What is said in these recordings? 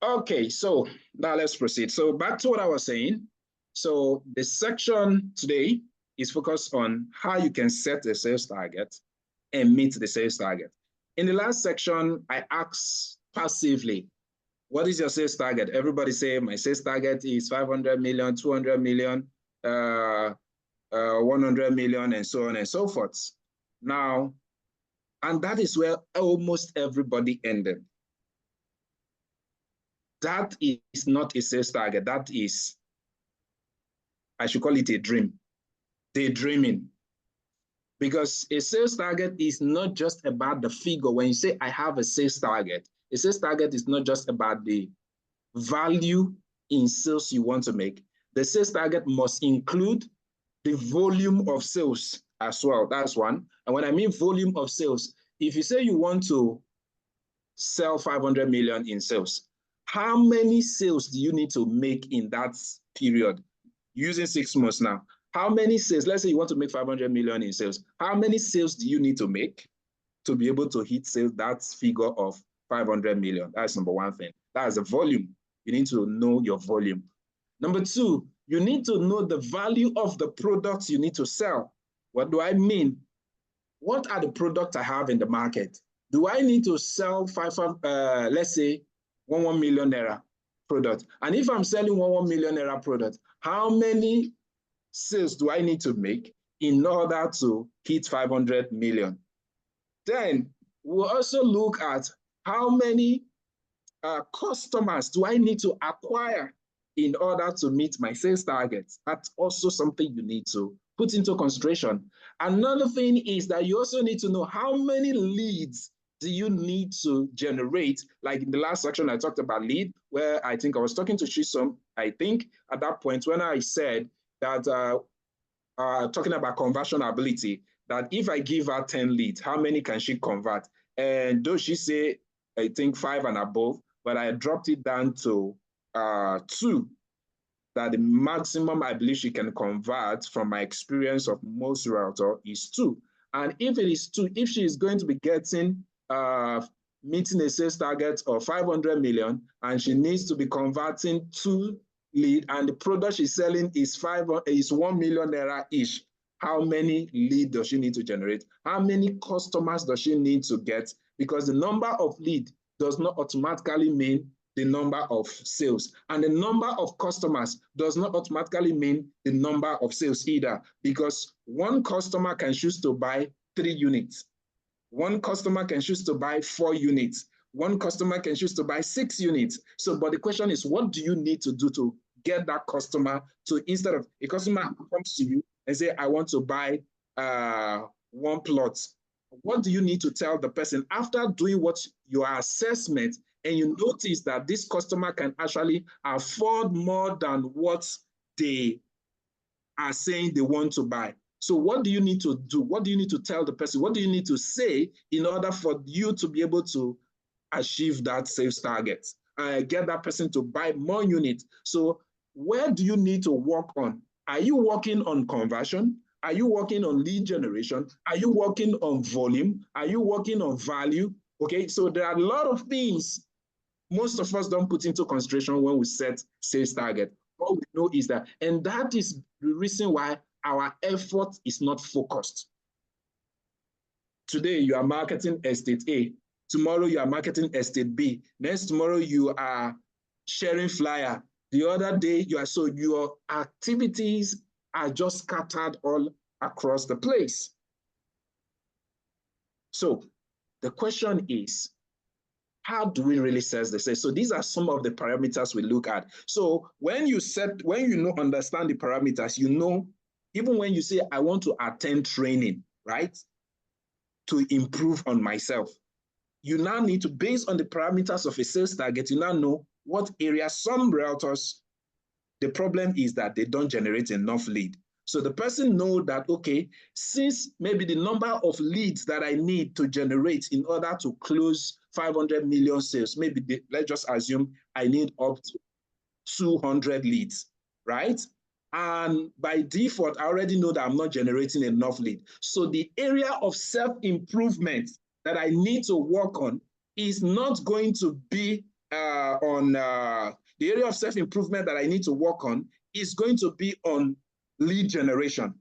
Okay, so now let's proceed. So back to what I was saying. So the section today is focused on how you can set a sales target and meet the sales target. In the last section, I asked passively, what is your sales target? Everybody say, my sales target is 500 million, 200 million, 100 million, and so on and so forth. Now, and that is where almost everybody ended. That is not a sales target. That is, I should call it a dream, daydreaming. Because a sales target is not just about the figure. When you say I have a sales target is not just about the value in sales you want to make. The sales target must include the volume of sales as well. That's one. And when I mean volume of sales, if you say you want to sell 500 million in sales, how many sales do you need to make in that period? Using 6 months now. How many sales? Let's say you want to make 500 million in sales. How many sales do you need to make to be able to hit sales that figure of 500 million? That's number one thing. That's the volume. You need to know your volume. Number two, you need to know the value of the products you need to sell. What do I mean? What are the products I have in the market? Do I need to sell let's say 1 million naira product? And if I'm selling 1 million naira product, how many sales do I need to make in order to hit 500 million? Then we'll also look at how many customers do I need to acquire in order to meet my sales targets. That's also something you need to put into consideration. Another thing is that you also need to know how many leads do you need to generate. Like in the last section, I talked about lead, where I think I was talking to Shisom, I think at that point when I said that, talking about conversion ability, that if I give her 10 leads, how many can she convert? And though she say, I think 5 and above, but I dropped it down to 2, that the maximum I believe she can convert from my experience of most realtor is 2. And if it is 2, if she is going to be getting, meeting a sales target of 500 million, and she needs to be converting 2 lead, and the product she's selling is 1 million naira each, how many lead does she need to generate? How many customers does she need to get? Because the number of lead does not automatically mean the number of sales. And the number of customers does not automatically mean the number of sales either, because one customer can choose to buy 3 units. One customer can choose to buy 4 units. One customer can choose to buy 6 units. So, but the question is, what do you need to do to get that customer to, instead of a customer comes to you and say, I want to buy 1 plot. What do you need to tell the person after doing what your assessment, and you notice that this customer can actually afford more than what they are saying they want to buy? So what do you need to do? What do you need to tell the person? What do you need to say in order for you to be able to achieve that sales target? Get that person to buy more units. So where do you need to work on? Are you working on conversion? Are you working on lead generation? Are you working on volume? Are you working on value? Okay, so there are a lot of things most of us don't put into consideration when we set sales target. What we know is that, and that is the reason why our effort is not focused. Today, you are marketing estate A. Tomorrow, you are marketing estate B. Next tomorrow, you are sharing flyer. The other day, so your activities are just scattered all across the place. So the question is, how do we really set the sales? So these are some of the parameters we look at. So when you understand the parameters, even when you say, I want to attend training, right, to improve on myself, you now need to, based on the parameters of a sales target, you now know what areas. Some realtors, the problem is that they don't generate enough lead. So the person knows that, okay, since maybe the number of leads that I need to generate in order to close 500 million sales, maybe let's just assume I need up to 200 leads, right? And by default, I already know that I'm not generating enough lead. So the area of self-improvement that I need to work on is not going to be the area of self-improvement that I need to work on is going to be on lead generation.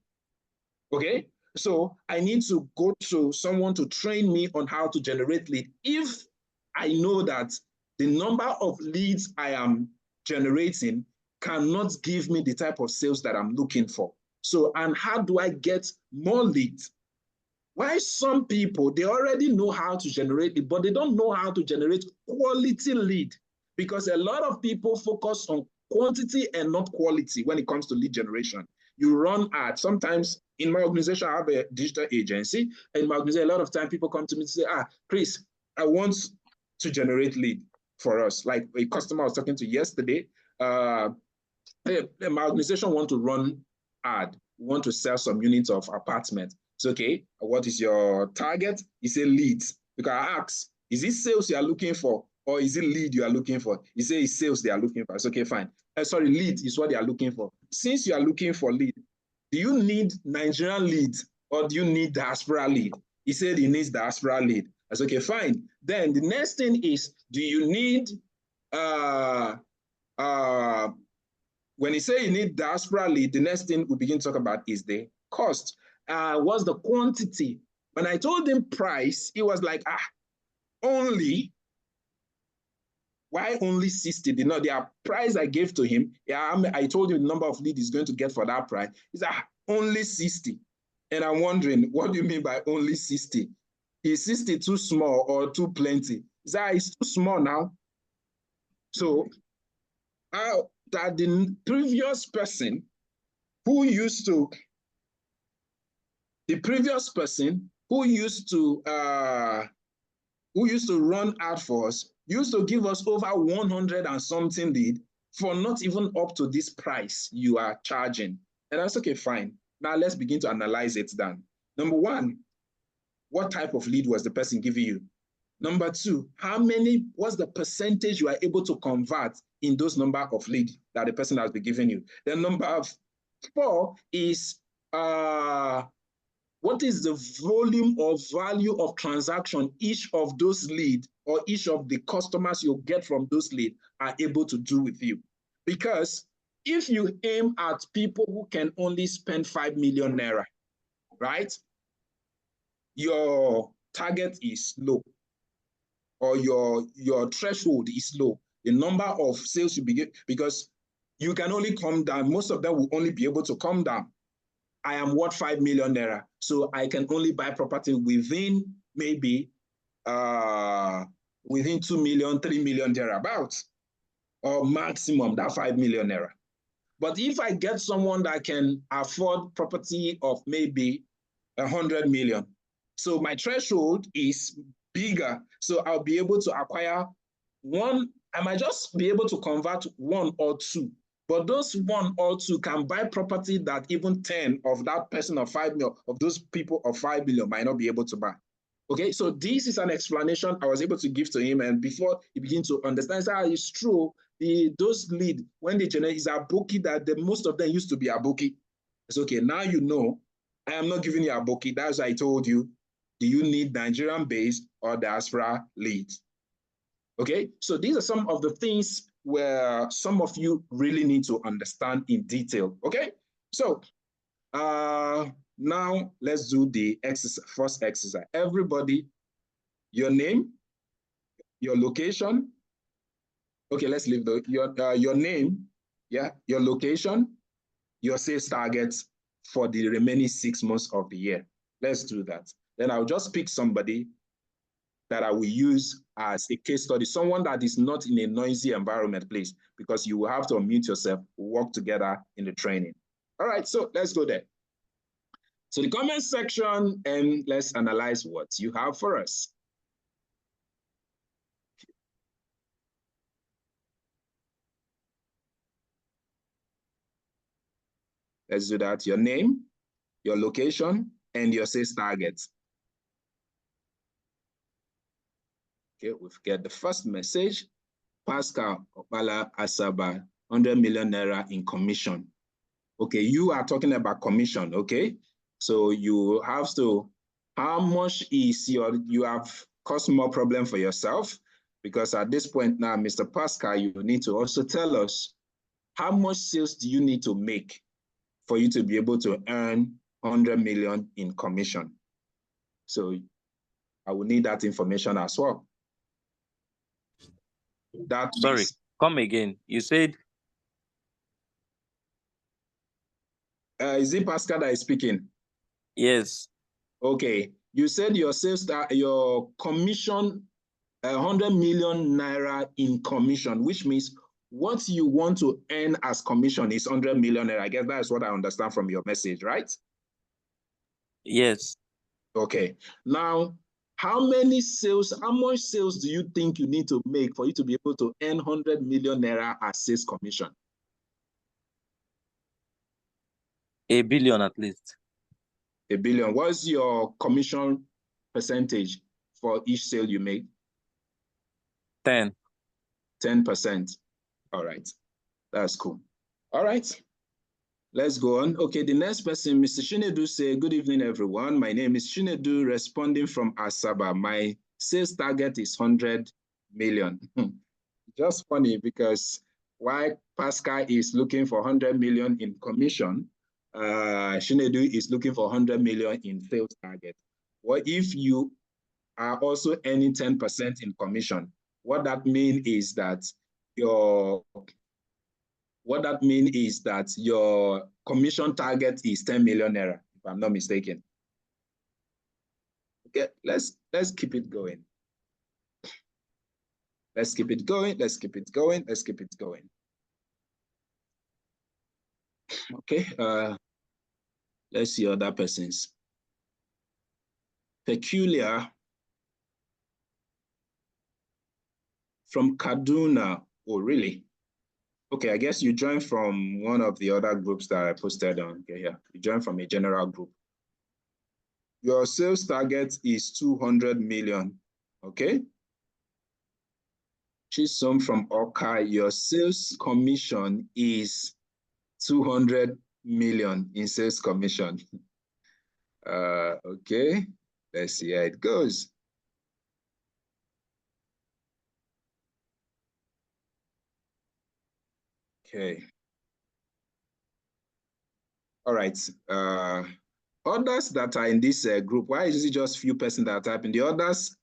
Okay, so I need to go to someone to train me on how to generate lead. If I know that the number of leads I am generating cannot give me the type of sales that I'm looking for. So, and how do I get more leads? Why some people, they already know how to generate lead, but they don't know how to generate quality lead, because a lot of people focus on quantity and not quality when it comes to lead generation. You run ads. Sometimes in my organization, I have a digital agency. In my organization, a lot of time people come to me and say, Chris, I want to generate lead for us. Like a customer I was talking to yesterday, my organization want to run ad, want to sell some units of apartment. It's okay. What is your target? He said leads. Because I asked, is it sales you are looking for, or is it lead you are looking for? He said it's sales they are looking for. It's okay, fine. Sorry, lead is what they are looking for. Since you are looking for lead, do you need Nigerian lead or do you need diaspora lead? He said he needs diaspora lead. That's okay, fine. Then the next thing is, do you need when he say you need diaspora lead, the next thing we begin to talk about is the cost. What's the quantity? When I told him price, he was like, only. Why only 60? The price I gave to him, I told him the number of leads he's going to get for that price. He's only 60. And I'm wondering, what do you mean by only 60? Is 60 too small or too plenty? It's too small now. So that the previous person who used to run ad for us used to give us over 100 and something lead for not even up to this price you are charging. And that's okay, fine. Now let's begin to analyze it then. Number one, what type of lead was the person giving you? Number two, what's the percentage you are able to convert in those number of leads that the person has been giving you? Then number four is, what is the volume or value of transaction each of those leads or each of the customers you get from those leads are able to do with you? Because if you aim at people who can only spend 5 million naira, right? Your target is low, or your threshold is low. The number of sales you begin, because you can only come down, most of them will only be able to come down. I am worth 5 million naira, so I can only buy property within maybe within 2 million, 3 million thereabouts, or maximum that 5 million naira. But if I get someone that can afford property of maybe 100 million, so my threshold is bigger, so I'll be able to acquire one. I might just be able to convert one or two. But those one or two can buy property that even 10 of that person of 5 million, of those people of 5 million might not be able to buy. Okay, so this is an explanation I was able to give to him, and before he begins to understand, it's true. Those lead, when they generate, is a bookie that most of them used to be a bookie. It's okay, now you know, I am not giving you a bookie. That's why I told you, do you need Nigerian based or diaspora leads? Okay, so these are some of the things where some of you really need to understand in detail. Okay, so now let's do the first exercise. Everybody, your name, your location. Okay, let's leave your name, yeah, your location, your sales targets for the remaining 6 months of the year. Let's do that. Then I'll just pick somebody that I will use as a case study, someone that is not in a noisy environment, please, because you will have to unmute yourself, work together in the training. All right, so let's go there. So the comment section, and let's analyze what you have for us. Let's do that. Your name, your location, and your sales targets. Okay, we've got the first message. Pascal Opala Asaba, 100 million naira in commission. Okay, you are talking about commission, okay? So you have to, how much is you have caused more problem for yourself, Because at this point now, Mr. Pascal, you need to also tell us how much sales do you need to make for you to be able to earn 100 million in commission. So I will need that information as well. Sorry, come again. You said? Is it Pascal that is speaking? Yes. Okay. You said your sales, your commission, 100 million naira in commission, which means what you want to earn as commission is 100 million naira. I guess that's what I understand from your message, right? Yes. Okay. Now, how much sales do you think you need to make for you to be able to earn 100 million naira as sales commission? 1 billion at least. 1 billion. What's your commission percentage for each sale you make? 10. 10%. All right. That's cool. All right. Let's go on. Okay, the next person, Mr. Shinedu, say, good evening, everyone. My name is Shinedu, responding from Asaba. My sales target is 100 million. Just funny because while Pascal is looking for 100 million in commission, Shinedu is looking for 100 million in sales target. What if you are also earning 10% in commission? What that means is that your commission target is 10 million naira, if I'm not mistaken. Okay, let's keep it going. Let's keep it going. Let's keep it going. Let's keep it going. Okay, let's see other persons. Peculiar from Kaduna. Oh, really? Okay, I guess you joined from one of the other groups that I posted on. Okay, yeah, you joined from a general group. Your sales target is 200 million. Okay. Chisom from Oka, your sales commission is 200 million in sales commission. Okay, let's see how it goes. Okay. All right. Others that are in this group, why is it just few persons that are typing? The others,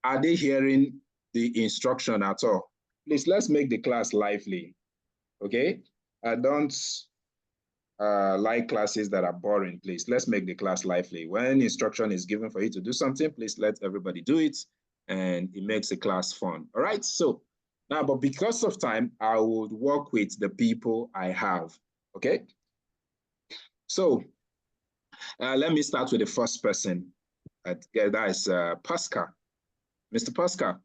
are they hearing the instruction at all? Please, let's make the class lively. Okay. I don't like classes that are boring. Please, let's make the class lively. When instruction is given for you to do something, please let everybody do it, and it makes the class fun. All right. So now, but because of time, I would work with the people I have. Okay. So let me start with the first person. That is Pascal. Mr. Pascal.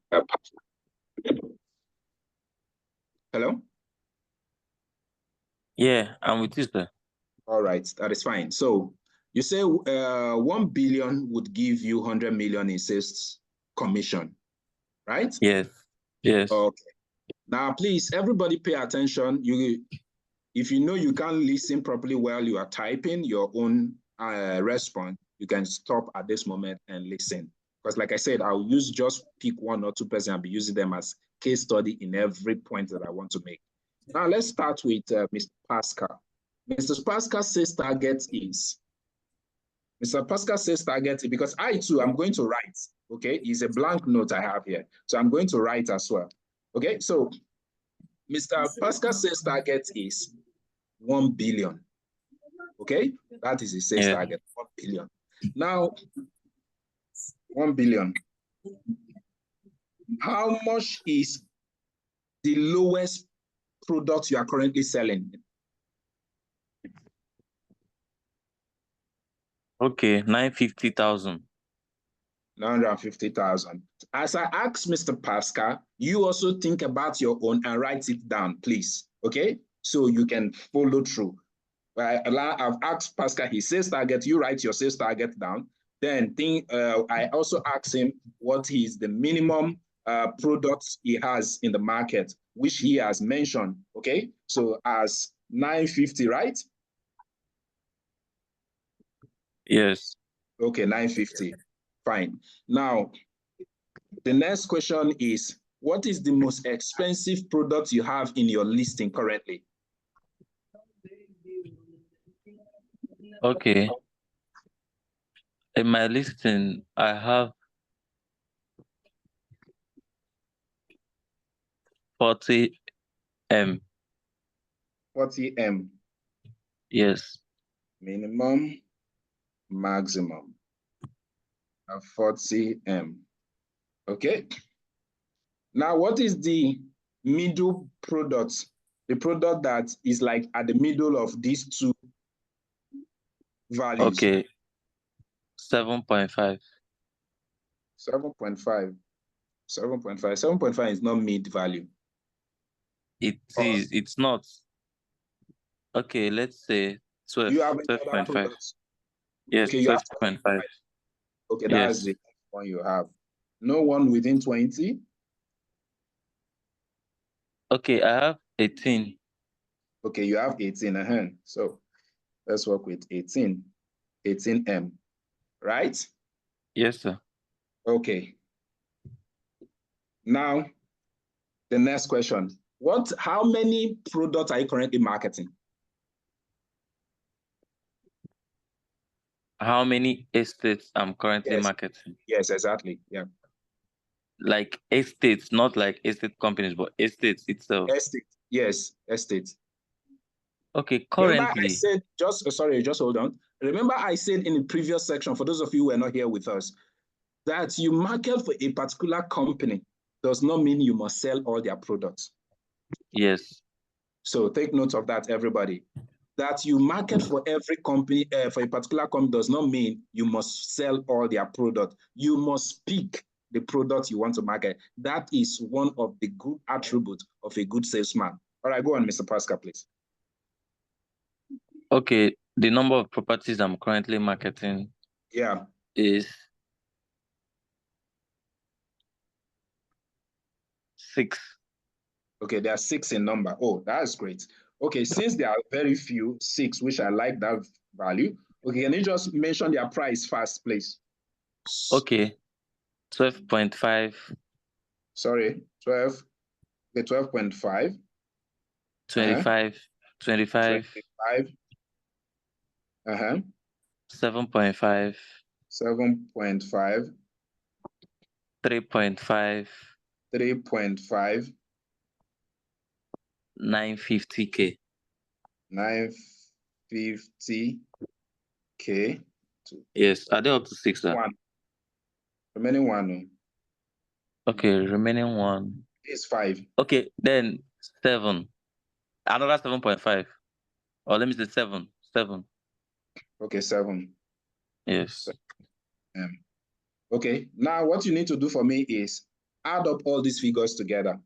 Hello? Yeah, I'm with you, sir. All right, that is fine. So you say 1 billion would give you 100 million in sales commission, right? Yes. Yes. Okay. Now, please, everybody pay attention. If you know you can't listen properly while you are typing your own response, you can stop at this moment and listen. Because like I said, I'll just pick 1 or 2 persons and be using them as case study in every point that I want to make. Now, let's start with Mr. Pascal. Mr. Pascal says target is, because I too, I'm going to write, okay? It's a blank note I have here. So I'm going to write as well. Okay, so Mr. Pascal says target is 1 billion. Okay, that is his sales target, 1 billion. Now, 1 billion. How much is the lowest product you are currently selling? Okay, 950,000. 950,000. As I asked Mr. Pascal, you also think about your own and write it down, please. Okay, so you can follow through. I've asked Pascal his sales target. You write your sales target down. Then I also asked him what is the minimum products he has in the market, which he has mentioned. Okay, so as 950, right? Yes. Okay, 950. Fine. Now, the next question is, what is the most expensive product you have in your listing currently? Okay. In my listing, I have 40M. 40M. Yes. Minimum, maximum. 40M. Okay. Now, what is the middle product? The product that is like at the middle of these two values. Okay. 7.5. 7.5. 7.5. 7.5 is not mid value. It is. It's not. Okay, let's say 12. You have any other 12.5. products? Yes, Okay, you have 12.5. Okay, Yes. that's the one you have. No one within 20. Okay, I have 18. Okay, you have 18. So let's work with 18. 18M, right? Yes, sir. Okay. Now, the next question. How many products are you currently marketing? How many estates I'm currently Yes. marketing? Yes, exactly. Yeah. Like estates, not like estate companies, but estates itself. Estate. Yes, estate. Okay, Remember I currently. said, just hold on. Remember I said in the previous section, for those of you who are not here with us, that you market for a particular company does not mean you must sell all their products. Yes. So take note of that, everybody. That you market for every company, for a particular company does not mean you must sell all their product. You must pick the product you want to market. That is one of the good attributes of a good salesman. All right, go on, Mr. Pascal, please. Okay, the number of properties I'm currently marketing is 6. Okay, there are 6 in number. Oh, that's great. Okay, since there are very few, 6, which I like that value. Okay, can you just mention their price first, please? Okay, 12.5. Sorry, 12. Okay, 12.5. 25. 25. 25. 7.5. 7.5. 3.5. 3.5. 950K. 950K. Yes, are they up to 6, sir? 1. Remaining 1. Okay, remaining 1 is 5. Okay, then 7. Another 7.5. Or let me say 7. 7. Okay, 7. Yes. Okay, now what you need to do for me is add up all these figures together.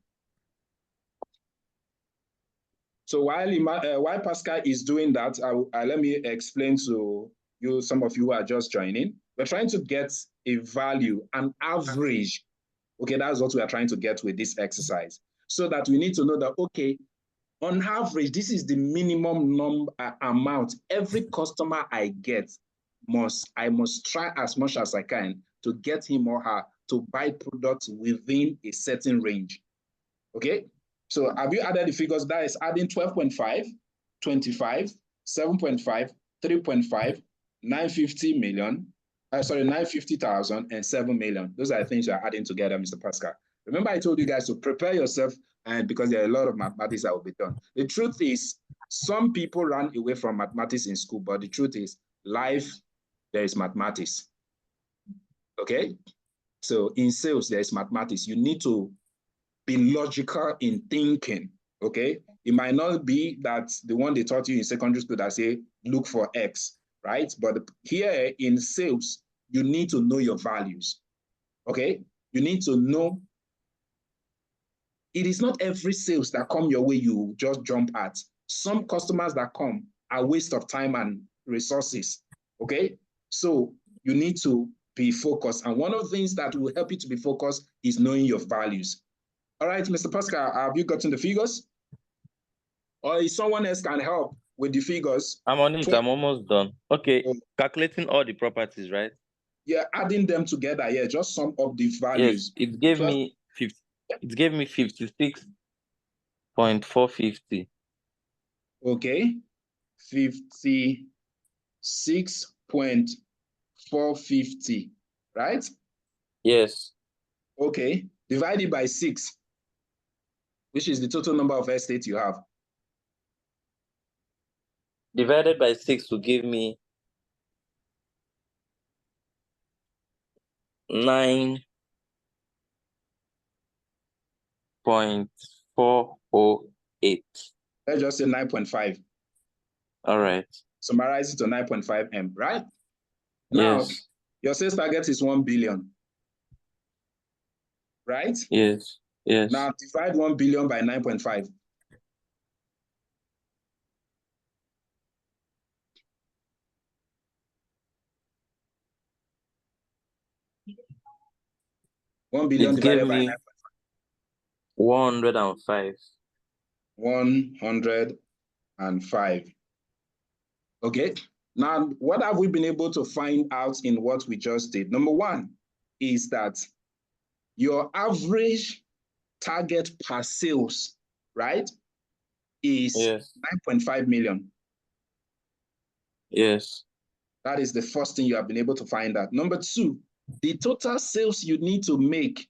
So while Pascal is doing that, let me explain to you, some of you who are just joining. We're trying to get a value, an average. Okay, that's what we are trying to get with this exercise. So that we need to know that, okay, on average, this is the minimum amount every customer I get I must try as much as I can to get him or her to buy products within a certain range. Okay, so have you added the figures? That is adding 12.5, 25, 7.5, 3.5, 950 million, 950,000 and 7 million. Those are the things you are adding together, Mr. Pascal. Remember, I told you guys to prepare yourself, and because there are a lot of mathematics that will be done. The truth is, some people run away from mathematics in school, but the truth is, life, there is mathematics. Okay? So in sales, there is mathematics. You need to be logical in thinking, okay? It might not be that the one they taught you in secondary school that say, look for X, right? But here in sales, you need to know your values, okay? You need to know, it is not every sales that come your way you just jump at. Some customers that come are waste of time and resources, okay? So you need to be focused. And one of the things that will help you to be focused is knowing your values. All right, Mr. Pascal, have you gotten the figures? Or if someone else can help with the figures? I'm on it. I'm almost done. Okay, calculating all the properties, right? Yeah, adding them together. Yeah, just sum up the values. Yes, it gave me 50. it gave me 56.450. Okay, 56.450, right? Yes. Okay, divided by 6, which is the total number of estates you have. Divided by 6 will give me 9.408. Let's just say 9.5. All right. Summarize it to 9.5 M, right? Now, Yes. your sales target is 1 billion, right? Yes. Yes. Now, divide 1 billion by 9.5. $1 billion it gave divided by me 105. 105. Okay. Now, what have we been able to find out in what we just did? Number one is that your average target per sales, right, is Yes. 9.5 million. Yes. That is the first thing you have been able to find out. Number two, the total sales you need to make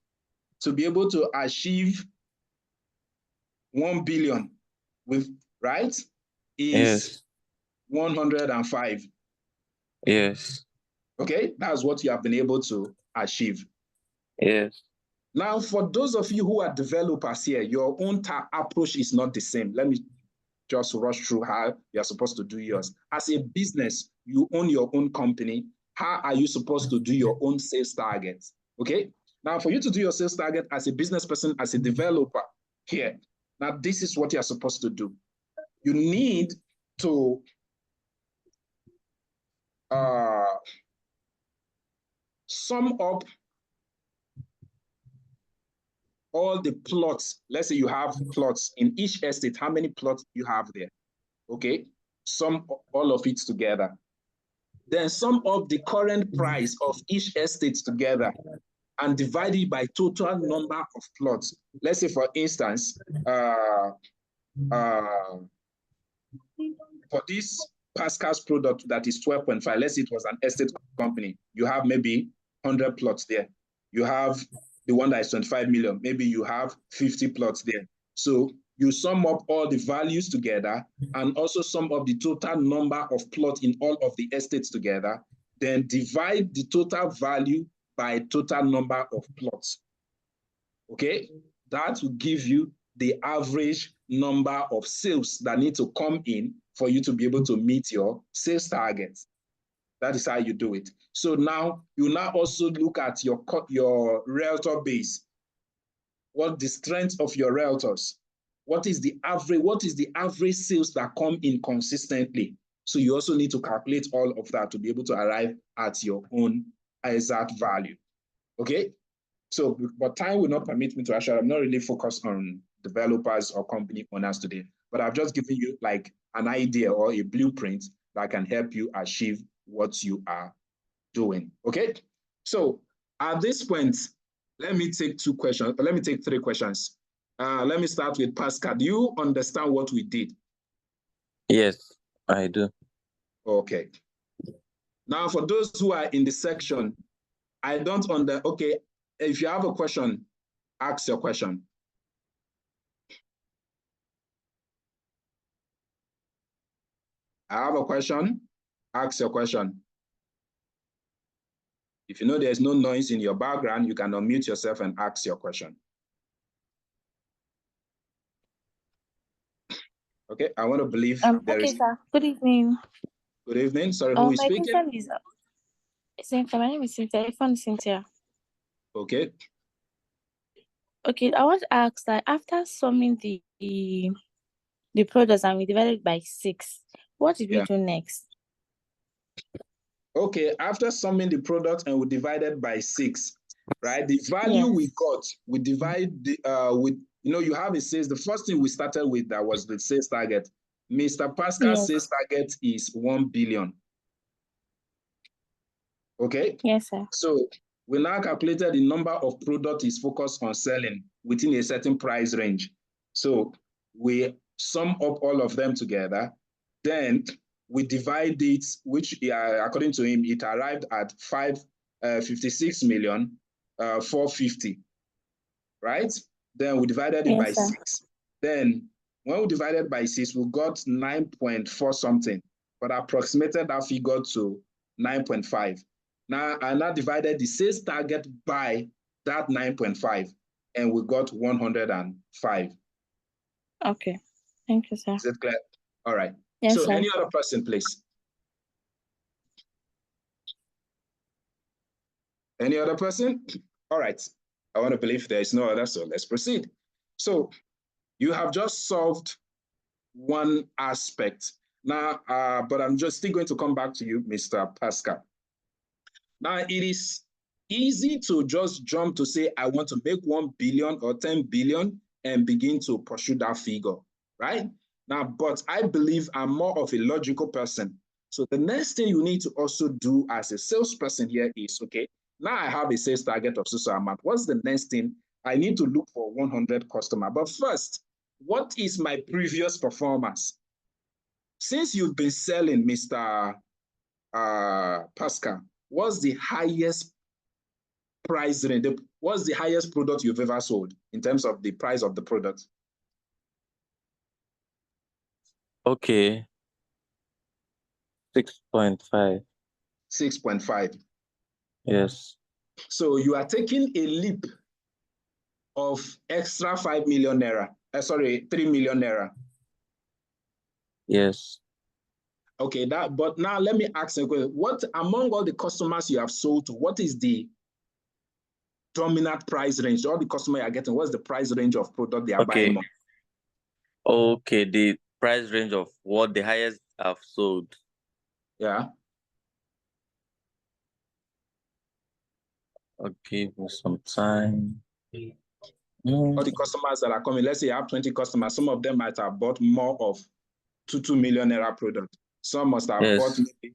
to be able to achieve 1 billion with, right, is Yes. 105. Yes. Okay, that's what you have been able to achieve. Yes. Now, for those of you who are developers here, your own approach is not the same. Let me just rush through how you're supposed to do yours. As a business, you own your own company. How are you supposed to do your own sales targets? Okay. Now, for you to do your sales target as a business person, as a developer here, now this is what you're supposed to do. You need to sum up all the plots. Let's say you have plots in each estate. How many plots do you have there? Okay, sum all of it together. Then sum up the current price of each estate together and divide it by total number of plots. Let's say, for instance, for this Pascal's product that is 12.5, let's say it was an estate company. You have maybe 100 plots there. You have the one that is 25 million. Maybe you have 50 plots there. So you sum up all the values together and also sum up the total number of plots in all of the estates together, then divide the total value by total number of plots. Okay, that will give you the average number of sales that need to come in for you to be able to meet your sales targets. That is how you do it. So now you now also look at your realtor base. What the strength of your realtors? What is the average sales that come in consistently? So you also need to calculate all of that to be able to arrive at your own exact value. Okay. So, but time will not permit me to actually, I'm not really focused on developers or company owners today, but I've just given you like an idea or a blueprint that can help you achieve what you are doing. Okay. So at this point, let me take 2 questions. Let me take 3 questions. Let me start with Pascal. Do you understand what we did? Yes, I do. Okay. Now, for those who are in the section, I don't okay, if you have a question, ask your question. I have a question, ask your question. If you know there's no noise in your background, you can unmute yourself and ask your question. Okay, I want to believe there okay, is. sir. Good evening. Good evening. Sorry, who is my speaking? question is Cynthia. My name is Cynthia. I found Cynthia. Okay. Okay, I want to ask that after summing the products and we divided by 6, what did we do next? Okay, after summing the product and we divided by 6, right? The value we got, we divide the with, you have a sales. The first thing we started with that was the sales target. Mr. Pascal's sales target is 1 billion. Okay. Yes, sir. So We now calculated the number of product is focused on selling within a certain price range. So we sum up all of them together. Then we divide it, which according to him, it arrived at 56 million 450, right? Then we divided it by 6. Then when we divided by 6, we got 9.4 something, but approximated that figure to 9.5. Now, I now divided the sales target by that 9.5, and we got 105. Okay. Thank you, sir. Is it clear? All right. Yes, so sir. any other person, please? Any other person? All right. I want to believe there is no other, so let's proceed. So you have just solved one aspect. Now, but I'm just still going to come back to you, Mr. Pascal. Now, it is easy to just jump to say, I want to make 1 billion or 10 billion and begin to pursue that figure, right? Now, but I believe I'm more of a logical person. So the next thing you need to also do as a salesperson here is, okay, now I have a sales target of so amount. What's the next thing? I need to look for 100 customers. But first, what is my previous performance? Since you've been selling, Mr. Pascal, what's the highest price range? What's the highest product you've ever sold in terms of the price of the product? Okay. 6.5. 6.5. Yes. So you are taking a leap of extra 5 million naira. 3 million naira. Yes. Okay, but now let me ask you a question. What among all the customers you have sold to, what is the dominant price range? All the customers you are getting, what's the price range of product they are buying more? Okay, the price range of what the highest I've sold. Yeah. Okay, for some time. All the customers that are coming, let's say you have 20 customers, some of them might have bought more of 2 million naira product. Some must have bought maybe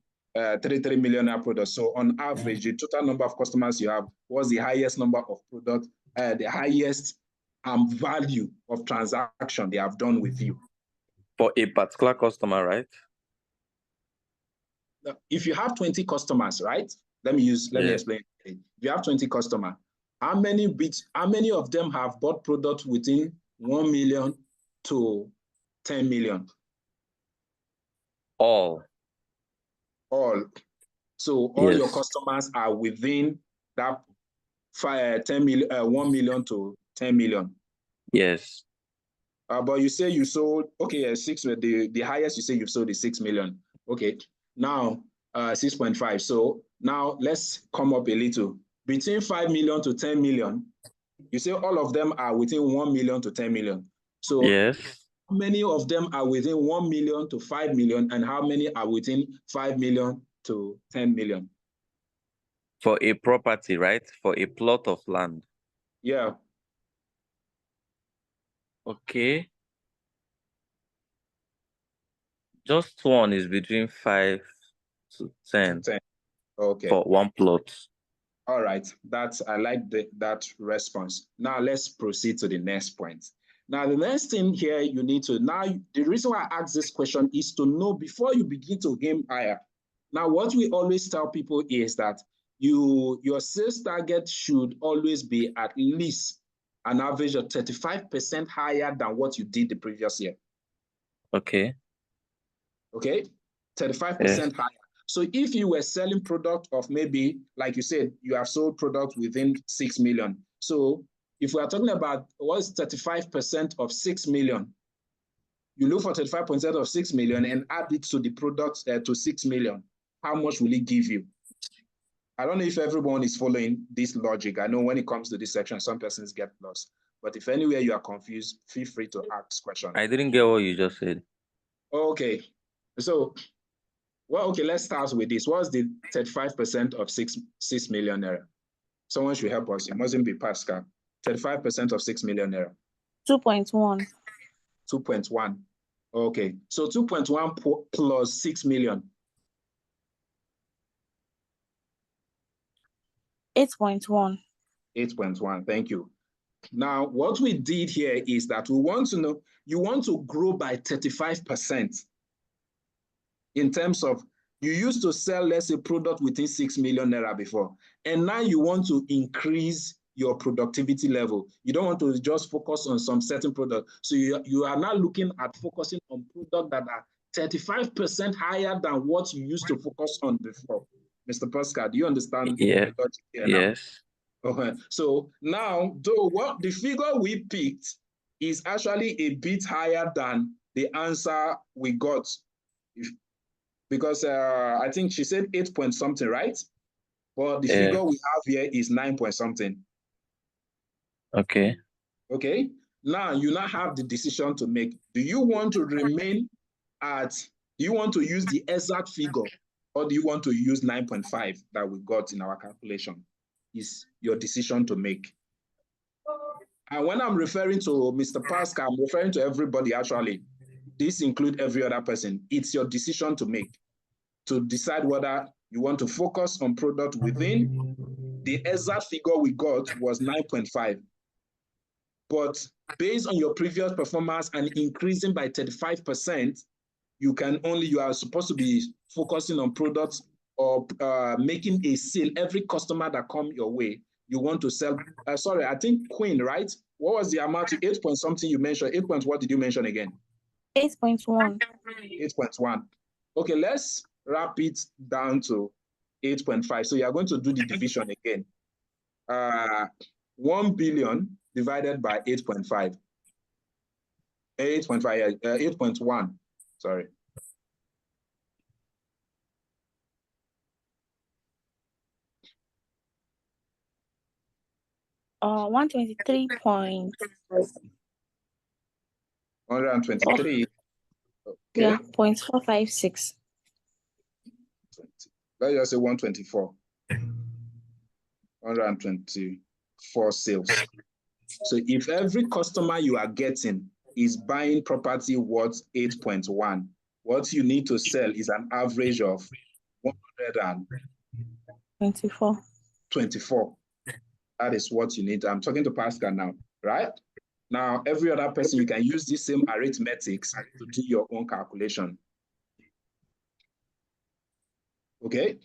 3 million naira products. So on average, the total number of customers you have was the highest number of products, the highest value of transaction they have done with you. For a particular customer, right? If you have 20 customers, right? Let me explain. If you have 20 customers, how many of them have bought products within 1 million to 10 million? All. So all your customers are within that 1 million to 10 million. Yes. But you say you sold, okay, the highest you say you've sold is 6 million. Okay, now 6.5. So now let's come up a little. Between 5 million to 10 million, you say all of them are within 1 million to 10 million. So how many of them are within 1 million to 5 million, and how many are within 5 million to 10 million? For a property, right? For a plot of land. Yeah. Okay. Just one is between 5 to 10. Okay. For one plot. All right. I like that response. Now let's proceed to the next point. Now, the next thing here you need to, the reason why I ask this question is to know before you begin to aim higher. Now, what we always tell people is that your sales target should always be at least an average of 35% higher than what you did the previous year. Okay. Okay, 35% higher. So if you were selling product of maybe, like you said, you have sold product within 6 million. So if we are talking about what's 35% of 6 million, you look for 35% of 6 million and add it to the product to 6 million. How much will it give you? I don't know if everyone is following this logic. I know when it comes to this section, some persons get lost. But if anywhere you are confused, feel free to ask questions. I didn't get what you just said. Okay. So, okay, let's start with this. What's the 35% of 6 million naira? Someone should help us. It mustn't be Pascal. 35% of 6 million naira. 2.1. 2.1. Okay. So 2.1 plus 6 million. 8.1. 8.1, thank you. Now, what we did here is that we want to know, you want to grow by 35% in terms of, you used to sell, let's say, product within 6 million naira before, and now you want to increase your productivity level. You don't want to just focus on some certain product. So you are now looking at focusing on products that are 35% higher than what you used to focus on before. Mr. Pascal, do you understand? Yeah. The logic here Yes. now? Okay. So now, though what the figure we picked is actually a bit higher than the answer we got, because I think she said 8 point something, right? But the figure we have here is 9 point something. Okay. Okay. Now you now have the decision to make. Do you want to remain at, do you want to use the exact figure, or do you want to use 9.5 that we got in our calculation? Is your decision to make. And when I'm referring to Mr. Pascal, I'm referring to everybody actually. This includes every other person. It's your decision to make, to decide whether you want to focus on product within. The exact figure we got was 9.5. But based on your previous performance and increasing by 35%, you are supposed to be focusing on products or making a sale. Every customer that comes your way, you want to sell. Sorry, I think Queen, right? What was the amount? 8 point something you mentioned. 8 point, what did you mention again? 8.1. 8.1. Okay, let's wrap it down to 8.5. So you are going to do the division again. 1 billion divided by 8.5. 8.5, 8.1, sorry. Uh, 123 point. 123. Okay. Yeah, 0.456. Let's just say 124. 124 sales. So if every customer you are getting is buying property worth 8.1, what you need to sell is an average of 124. 24. That is what you need. I'm talking to Pascal now, right? Now, every other person, you can use this same arithmetics to do your own calculation. Okay?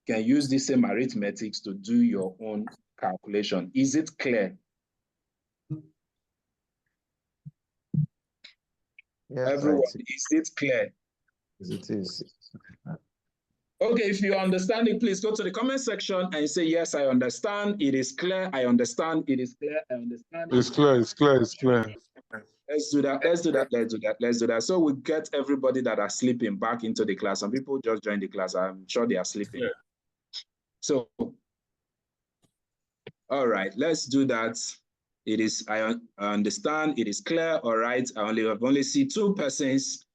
You can use this same arithmetics to do your own calculation. Is it clear? Yes, everyone, right. is it clear? Yes, it is. Okay, if you understand it, please go to the comment section and say, yes, I understand. It is clear. I understand. It is clear. I understand. It's clear. It's clear. It's clear. Let's do that. Let's do that. Let's do that. Let's do that. So we get everybody that are sleeping back into the class. Some people just joined the class. I'm sure they are sleeping. Yeah. So, all right, let's do that. It is, I understand. It is clear. All right. I've only see 2 persons.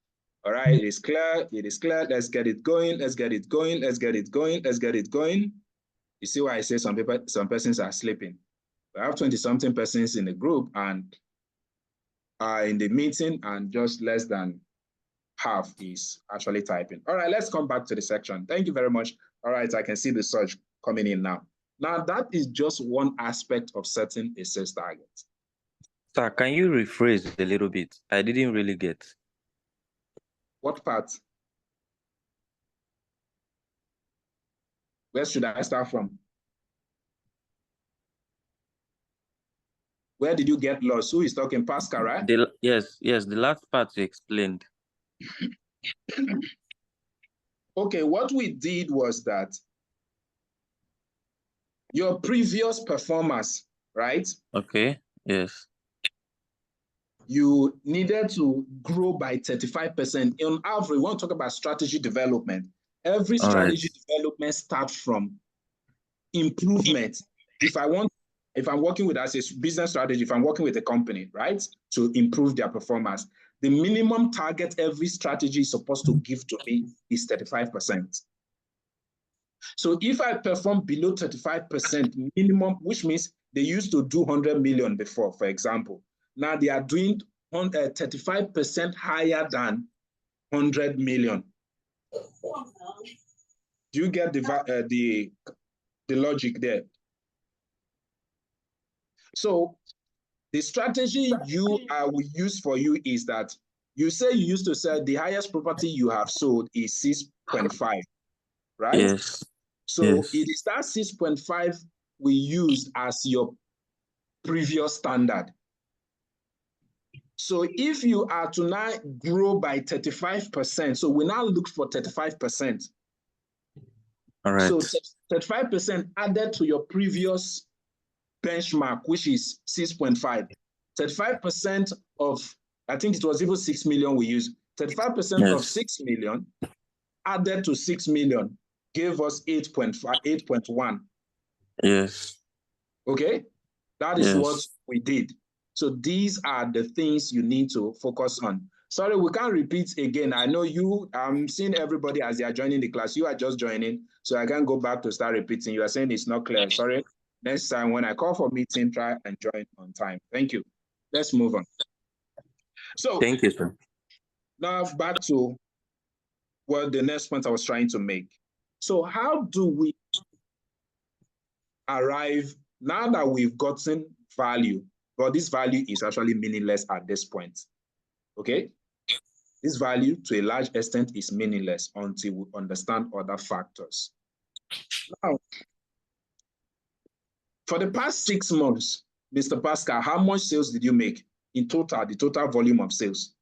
All right, it is clear. It is clear. Let's get it going. Let's get it going. Let's get it going. Let's get it going. You see why I say some persons are sleeping. We have 20-something persons in the group and in the meeting, and just less than half is actually typing. All right, let's come back to the section. Thank you very much. All right, I can see the search coming in now. Now, that is just one aspect of setting a sales target. Sir, can you rephrase a little bit? I didn't really get. What part? Where should I start from? Where did you get lost? Who is talking? Pascal, right? Yes, the last part you explained. Okay, what we did was that your previous performance, right? Okay, yes. You needed to grow by 35%. On average, we want to talk about strategy development. Every strategy development starts from improvement. If I'm working with as a business strategy, if I'm working with a company, right, to improve their performance, the minimum target every strategy is supposed to give to me is 35%. So if I perform below 35% minimum, which means they used to do 100 million before, for example, now they are doing 35% higher than 100 million. Do you get the logic there? So the strategy will use for you is that you say you used to sell, the highest property you have sold is 6.5, right? Yes. So Yes. it is that 6.5 we use as your previous standard. So if you are to now grow by 35%, so we now look for 35%. All right. So 35% added to your previous benchmark, which is 6.5. 35% of, I think it was even 6 million we used. 35% of 6 million added to 6 million gave us 8.5, 8.1. Yes. Okay, that is what we did. So these are the things you need to focus on. Sorry, we can't repeat again. I know I'm seeing everybody as they are joining the class. You are just joining, so I can't go back to start repeating. You are saying it's not clear. Sorry. Next time when I call for meeting, try and join on time. Thank you. Let's move on. So thank you, sir. Now back to the next point I was trying to make. So how do we arrive now that we've gotten value, but this value is actually meaningless at this point? Okay, this value to a large extent is meaningless until we understand other factors. Now, for the past 6 months, Mr. Pascal, how much sales did you make in total, the total volume of sales?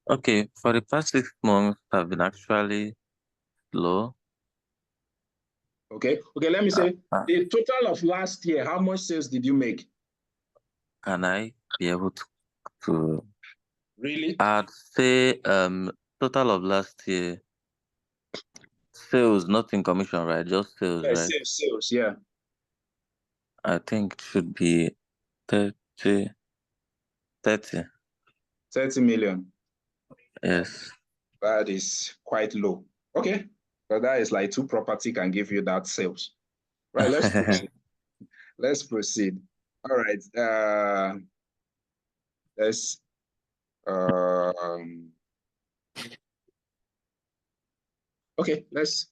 Okay, for the past 6 months have been actually low. Okay, let me say the total of last year, how much sales did you make? Can I be able to Really? I'd say total of last year sales, not in commission, right? Just sales, Yeah, right? sales, yeah. I think it should be 30 million. Yes. That is quite low. Okay, but that is like 2 property can give you that sales. Right, let's proceed. Let's proceed. All right. Let's okay, let's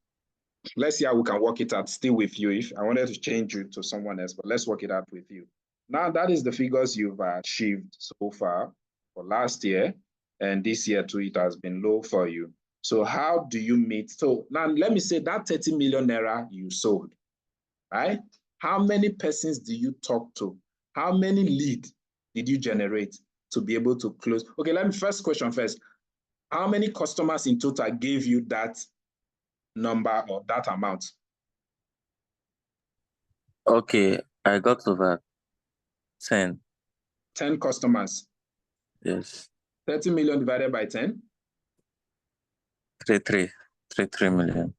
see how we can work it out still with you. If I wanted to change you to someone else, but let's work it out with you. Now that is the figures you've achieved so far for last year, and this year too, it has been low for you. So how do you meet? So now let me say that 30 million naira you sold, right? How many persons do you talk to? How many leads did you generate to be able to close? Okay, let me first question first. How many customers in total gave you that number or that amount? Okay, I got over 10. 10 customers. Yes. 30 million divided by 10? 3 million.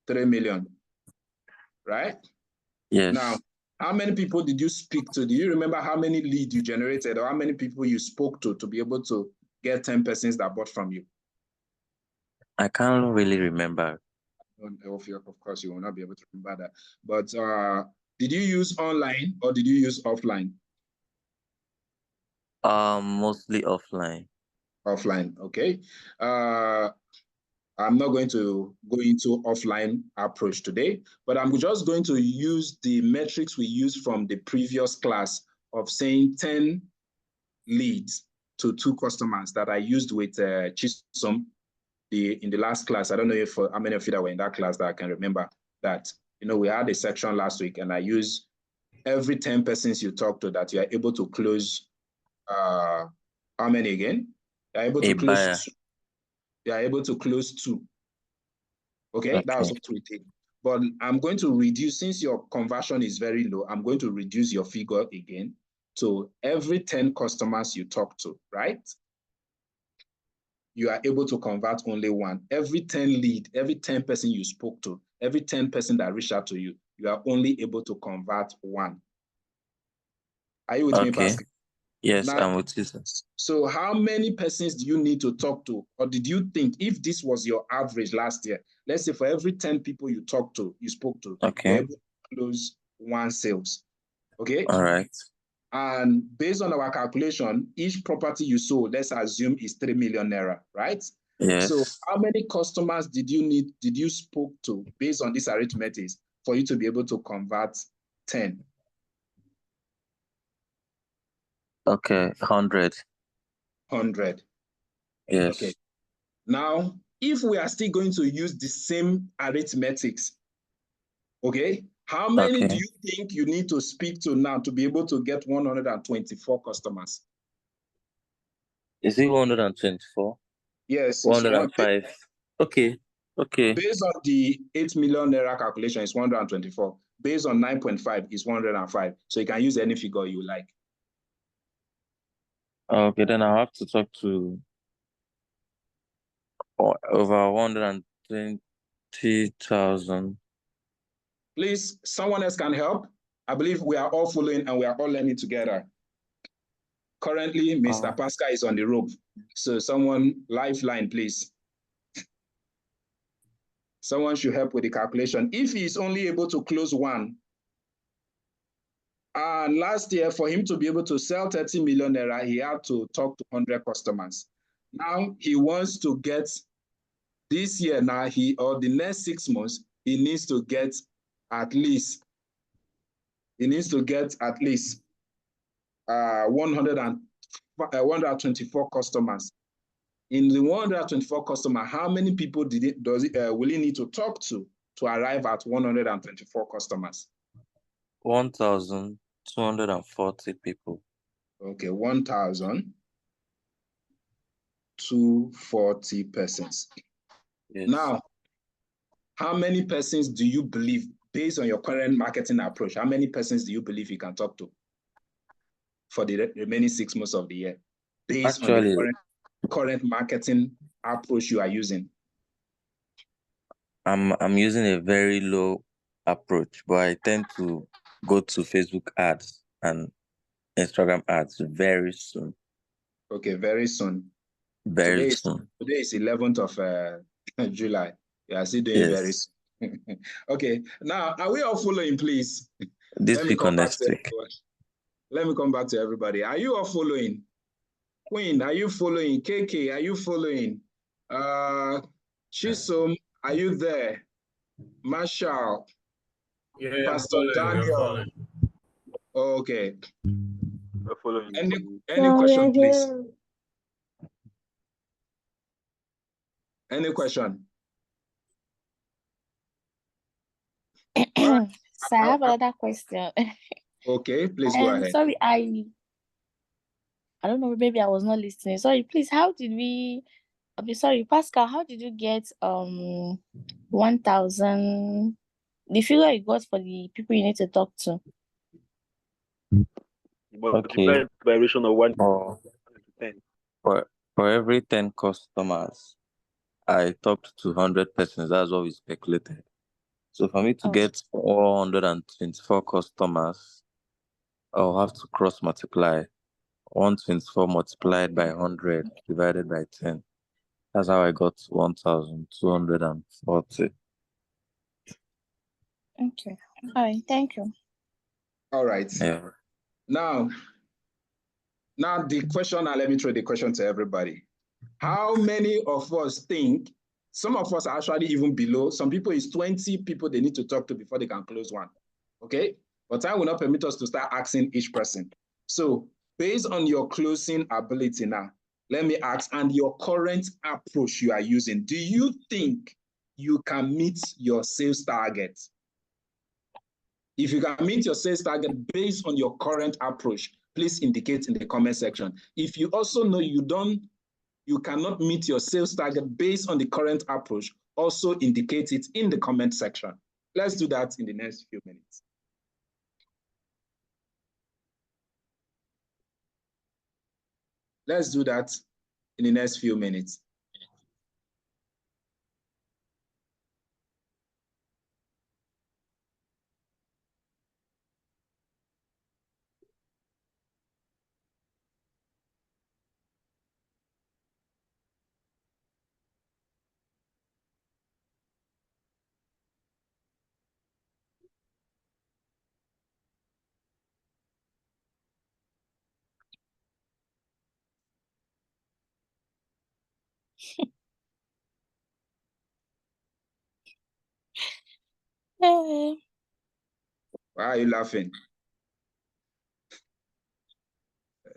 3 million, right? Yes. Now, how many people did you speak to? Do you remember how many leads you generated or how many people you spoke to be able to get 10 persons that bought from you? I can't really remember. Of course, you will not be able to remember that. But did you use online or did you use offline? Mostly offline. Offline, okay. I'm not going to go into offline approach today, but I'm just going to use the metrics we used from the previous class of saying 10 leads to 2 customers that I used with Chisom in the last class. I don't know if how many of you that were in that class that I can remember that. You know, we had a section last week and I used every 10 persons you talk to that you are able to close, how many again? You are able to close 2. You are able to close 2. Okay, that was what we did. But I'm going to reduce, since your conversion is very low, I'm going to reduce your figure again to every 10 customers you talk to, right? You are able to convert only 1. Every 10 lead, every 10 person you spoke to, every 10 person that reached out to you, you are only able to convert 1. Are you with me, Pascal? Yes, now, I'm with you, sir. So how many persons do you need to talk to? Or did you think if this was your average last year, let's say for every 10 people you spoke to, you're able to close 1 sales. Okay? All right. And based on our calculation, each property you sold, let's assume is 3 million naira, right? Yes. So how many customers did you spoke to based on this arithmetic for you to be able to convert 10? Okay, 100. 100. Yes. Okay. Now, if we are still going to use the same arithmetics, okay, how many Okay. do you think you need to speak to now to be able to get 124 customers? Is it 124? Yes, it's 105. Okay. Okay. based on the 8 million naira calculation, it's 124. Based on 9.5, it's 105. So you can use any figure you like. Okay, then I'll have to talk to over 120,000. Please, someone else can help. I believe we are all following and we are all learning together. Currently, Mr. Pascal is on the rope. So someone, lifeline, please. Someone should help with the calculation. If he is only able to close one, and last year, for him to be able to sell 30 million naira, he had to talk to 100 customers. Now he wants to get this year, now or the next 6 months, he needs to get at least 124 customers. In the 124 customers, how many people will he need to talk to arrive at 124 customers? 1,240 people. Okay, 1,240 persons. Yes. Now, how many persons do you believe, based on your current marketing approach, how many persons do you believe you can talk to for the remaining 6 months of the year, based on the current marketing approach you are using? I'm using a very low approach, but I tend to go to Facebook ads and Instagram ads very soon. Okay, very soon. Very soon. Today is 11th of July. You are still doing very soon. Okay, now are we all following, please? This week or next week. Let me come back to everybody. Are you all following? Queen, are you following? KK, are you following? Chisom, are you there? Marshall, yeah, Pastor Daniel. Okay. We're following. Any question, please? Any question? So I have another question. Okay, please go ahead. Sorry, I don't know, maybe I was not listening. Sorry, please, how did we okay, sorry, Pascal, how did you get 1,000, the figure you got for the people you need to talk to? Multiplied by ratio of 1 to 10. For every 10 customers, I talked to 100 persons. That's what we speculated. So for me to get 424 customers, I'll have to cross multiply 124 multiplied by 100 divided by 10. That's how I got 1,240. Okay. All right. Thank you. All right. Yeah. Now the question, and let me throw the question to everybody. How many of us think, some of us are actually even below, some people is 20 people they need to talk to before they can close one, okay? But time will not permit us to start asking each person. So based on your closing ability now, let me ask, and your current approach you are using, do you think you can meet your sales target? If you can meet your sales target based on your current approach, please indicate in the comment section. If you also know you cannot meet your sales target based on the current approach, also indicate it in the comment section. Let's do that in the next few minutes. Let's do that in the next few minutes. Hey. Why are you laughing?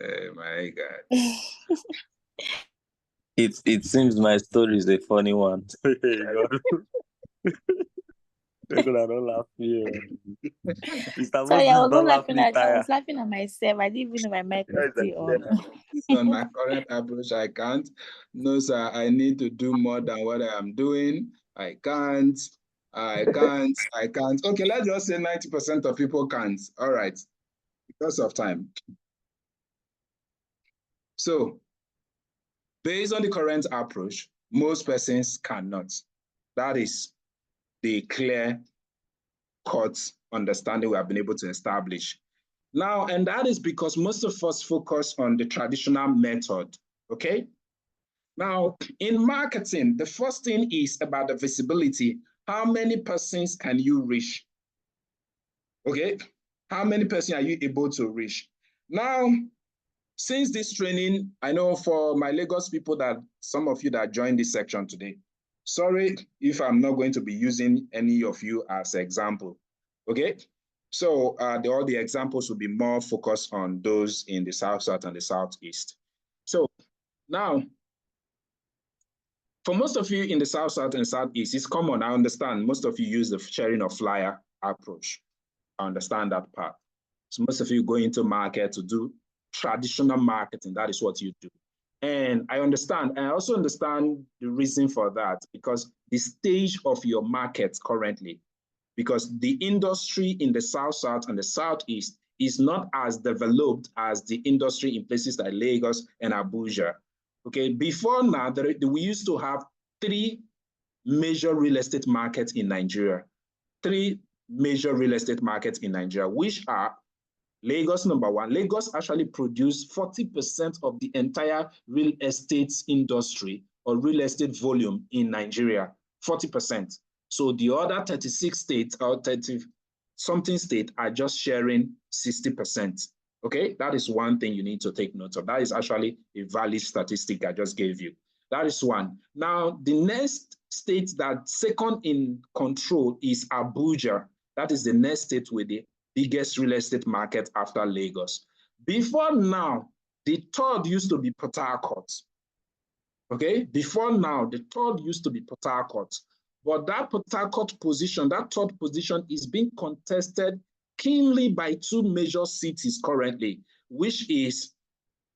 Oh my God. It seems my story is a funny one. I don't laugh here. Mr. Sorry, I Moses, was not don't laugh laughing me at. I tire. was laughing at myself. I didn't even know my mic was still on. Based on my current approach, I can't. No, sir, I need to do more than what I am doing. I can't. Okay, let's just say 90% of people can't. All right, because of time. So, based on the current approach, most persons cannot. That is the clear cut understanding we have been able to establish. Now, and that is because most of us focus on the traditional method, okay? Now, in marketing, the first thing is about the visibility. How many persons can you reach? Okay, how many persons are you able to reach? Now, since this training, I know for my Lagos people that some of you that joined this section today, sorry if I'm not going to be using any of you as example, okay? So all the examples will be more focused on those in the South, South, and the Southeast. So now, for most of you in the South, South, and Southeast, it's common, I understand. Most of you use the sharing of flyer approach. I understand that part. So most of you go into market to do traditional marketing. That is what you do. And I understand. And I also understand the reason for that, because the stage of your market currently, because the industry in the South, South, and the Southeast is not as developed as the industry in places like Lagos and Abuja. Okay, before now, we used to have 3 major real estate markets in Nigeria. 3 major real estate markets in Nigeria, which are Lagos, number 1. Lagos actually produced 40% of the entire real estate industry or real estate volume in Nigeria, 40%. So the other 36 states or 30-something states are just sharing 60%. Okay, that is one thing you need to take note of. That is actually a valid statistic I just gave you. That is one. Now, the next state that second in control is Abuja. That is the next state with the biggest real estate market after Lagos. Before now, the third used to be Port Harcourt. Okay, before now, the third used to be Port Harcourt. But that Port Harcourt position, that third position is being contested keenly by 2 major cities currently, which is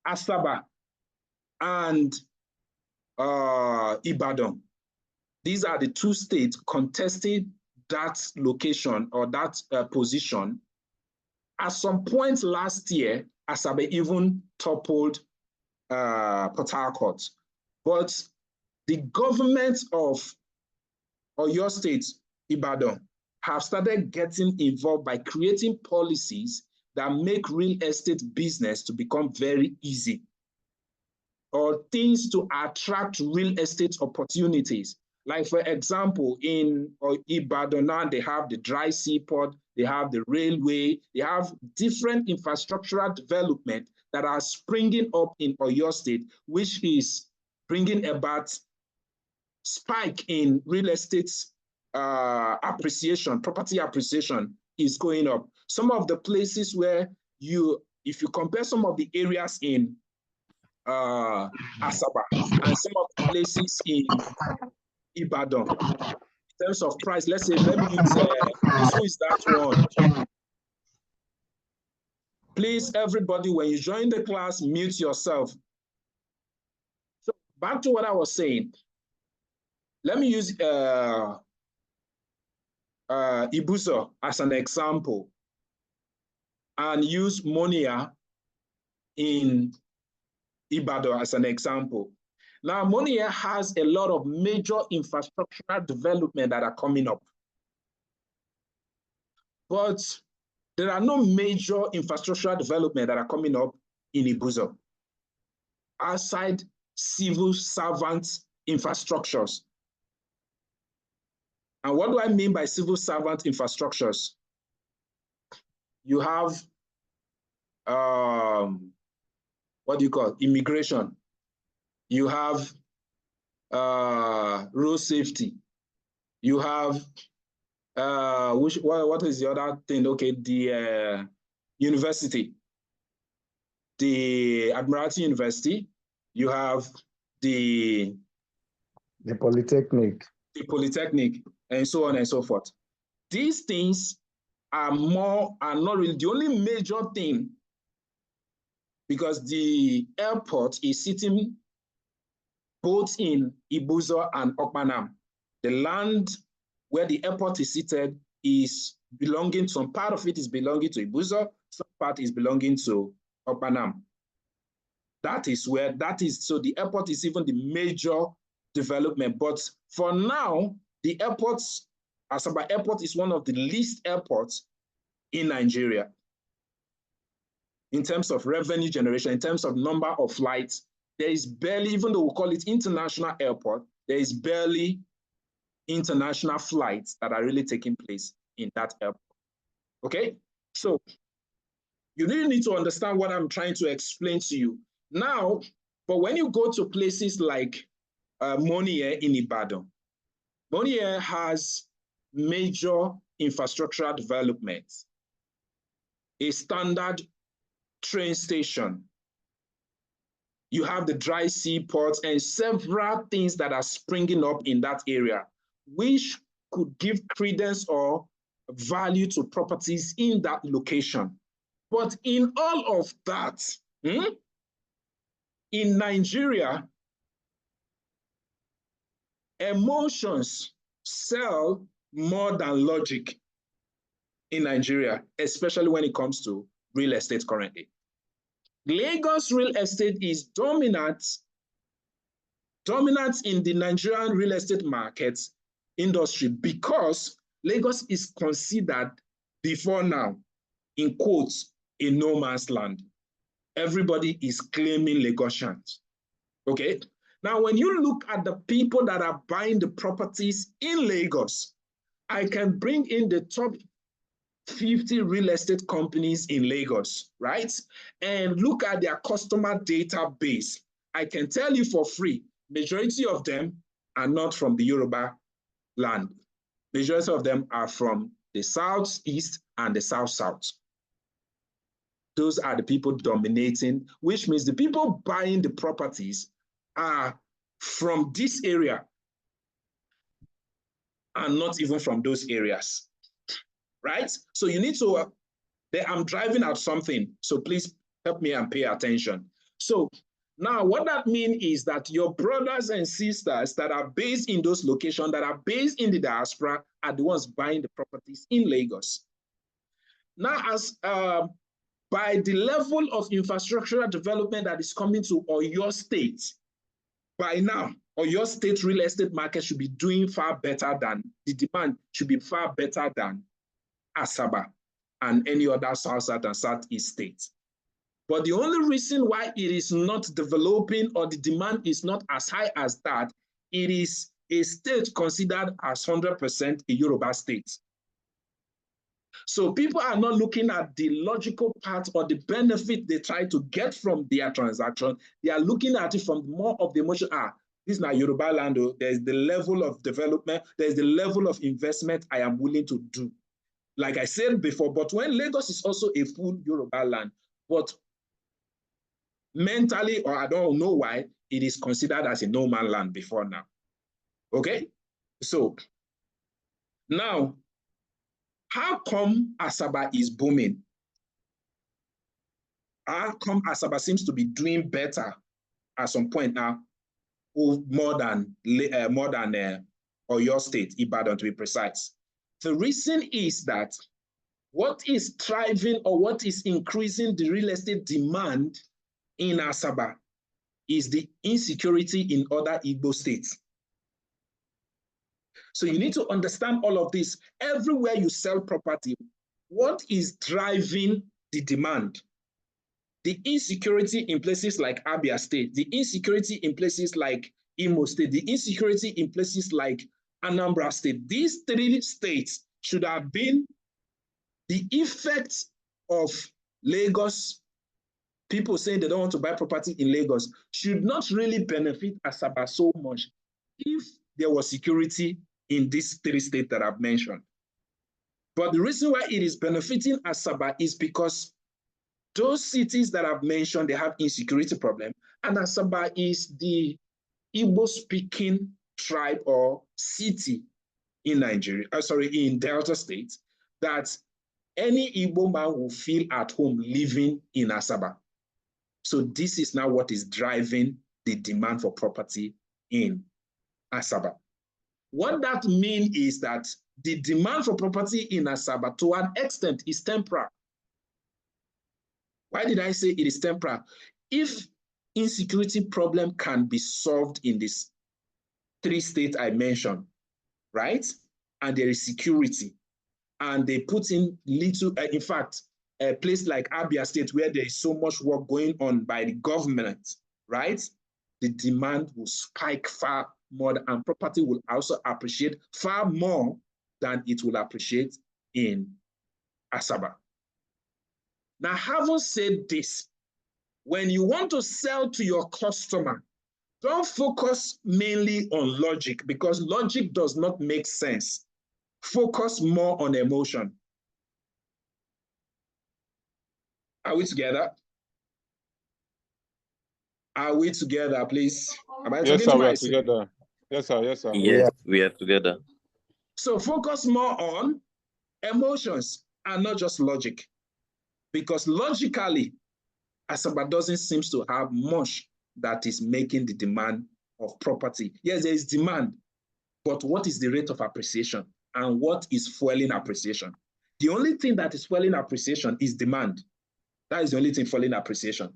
Asaba and Ibadan. These are the 2 states contesting that location or that position. At some point last year, Asaba even toppled Port Harcourt. But the government of Oyo State, Ibadan, have started getting involved by creating policies that make real estate business to become very easy, or things to attract real estate opportunities. Like, for example, in Ibadan now, they have the dry seaport, they have the railway, they have different infrastructural development that are springing up in Oyo State, which is bringing about spike in real estate appreciation, property appreciation is going up. Some of the places where if you compare some of the areas in Asaba and some of the places in Ibadan, in terms of price, let's say, let me use, please, who is that one? Please, everybody, when you join the class, mute yourself. So back to what I was saying. Let me use Ibuso as an example and use Monia in Ibadan as an example. Now, Monia has a lot of major infrastructural development that are coming up. But there are no major infrastructural development that are coming up in Ibuzo outside civil servant infrastructures. And what do I mean by civil servant infrastructures? You have, what do you call it? Immigration. You have road safety. You have What is the other thing? Okay, the university, the Admiralty University. You have the Polytechnic. And so on and so forth. These things are not really the only major thing, because the airport is sitting both in Ibuzo and Okpanam. The land where the airport is seated is belonging, some part of it is belonging to Ibuzo, some part is belonging to Okpanam. So the airport is even the major development. But for now, the Asaba Airport is one of the least airports in Nigeria in terms of revenue generation, in terms of number of flights. There is barely, even though we call it international airport, there is barely international flights that are really taking place in that airport. Okay, so you really need to understand what I'm trying to explain to you. Now, but when you go to places like Monier in Ibadan, Monier has major infrastructural developments, a standard train station. You have the dry seaports and several things that are springing up in that area, which could give credence or value to properties in that location. But in all of that, in Nigeria, emotions sell more than logic in Nigeria, especially when it comes to real estate currently. Lagos real estate is dominant in the Nigerian real estate market industry because Lagos is considered before now, in quotes, a no man's land. Everybody is claiming Lagosians. Okay? Now, when you look at the people that are buying the properties in Lagos, I can bring in the top 50 real estate companies in Lagos, right? And look at their customer database. I can tell you for free, majority of them are not from the Yoruba land. Majority of them are from the southeast and the south-south. Those are the people dominating, which means the people buying the properties are from this area and not even from those areas, right? So you need to, I'm driving at something, so please help me and pay attention. So now what that means is that your brothers and sisters that are based in those locations, that are based in the diaspora, are the ones buying the properties in Lagos. Now, as by the level of infrastructural development that is coming to Oyo State, by now, Oyo State real estate market should be doing far better than, the demand should be far better than Asaba and any other South and Southeast states. But the only reason why it is not developing or the demand is not as high as that, it is a state considered as 100% a Yoruba state. So people are not looking at the logical part or the benefit they try to get from their transaction. They are looking at it from more of the emotion. This is not Yoruba land. There's the level of development. There's the level of investment I am willing to do. Like I said before, but when Lagos is also a full Yoruba land, but mentally, or I don't know why, it is considered as a no man land before now. Okay? So now, how come Asaba is booming? How come Asaba seems to be doing better at some point now, more than Oyo State, Ibadan to be precise? The reason is that what is thriving or what is increasing the real estate demand in Asaba is the insecurity in other Igbo states. So you need to understand all of this. Everywhere you sell property, what is driving the demand? The insecurity in places like Abia State, the insecurity in places like Imo State, the insecurity in places like Anambra State. These three states should have been the effects of Lagos. People saying they don't want to buy property in Lagos should not really benefit Asaba so much if there was security in these three states that I've mentioned. But the reason why it is benefiting Asaba is because those cities that I've mentioned, they have insecurity problem. And Asaba is the Igbo-speaking tribe or city in Nigeria, in Delta State, that any Igbo man will feel at home living in Asaba. So this is now what is driving the demand for property in Asaba. What that means is that the demand for property in Asaba to an extent is temporal. Why did I say it is temporal? If insecurity problem can be solved in these 3 states I mentioned, right? And there is security, and they put in little, in fact, a place like Abia State where there is so much work going on by the government, right? The demand will spike far more, and property will also appreciate far more than it will appreciate in Asaba. Now, having said this, when you want to sell to your customer, don't focus mainly on logic, because logic does not make sense. Focus more on emotion. Are we together? Are we together, please? Am I Yes, talking sir, to we are myself? together. Yes, sir, yes, sir. Yes, we are together. So focus more on emotions and not just logic. Because logically, Asaba doesn't seem to have much that is making the demand of property. Yes, there is demand, but what is the rate of appreciation and what is fueling appreciation? The only thing that is fueling appreciation is demand. That is the only thing fueling appreciation.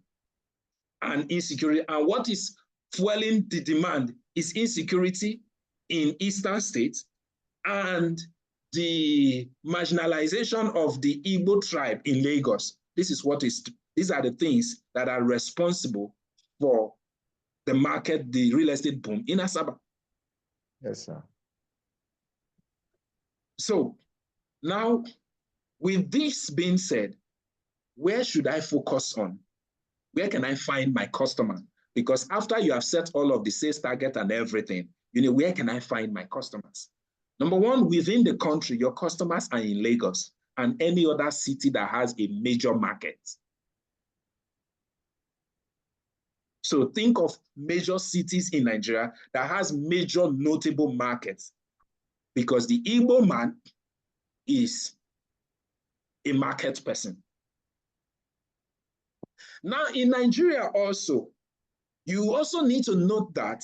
And insecurity. And what is fueling the demand is insecurity in eastern states and the marginalization of the Igbo tribe in Lagos. These are the things that are responsible for the market, the real estate boom in Asaba. Yes, sir. So now, with this being said, where should I focus on? Where can I find my customer? Because after you have set all of the sales target and everything, where can I find my customers? Number one, within the country, your customers are in Lagos and any other city that has a major market. So think of major cities in Nigeria that has major notable markets, because the Igbo man is a market person. Now in Nigeria also, you also need to note that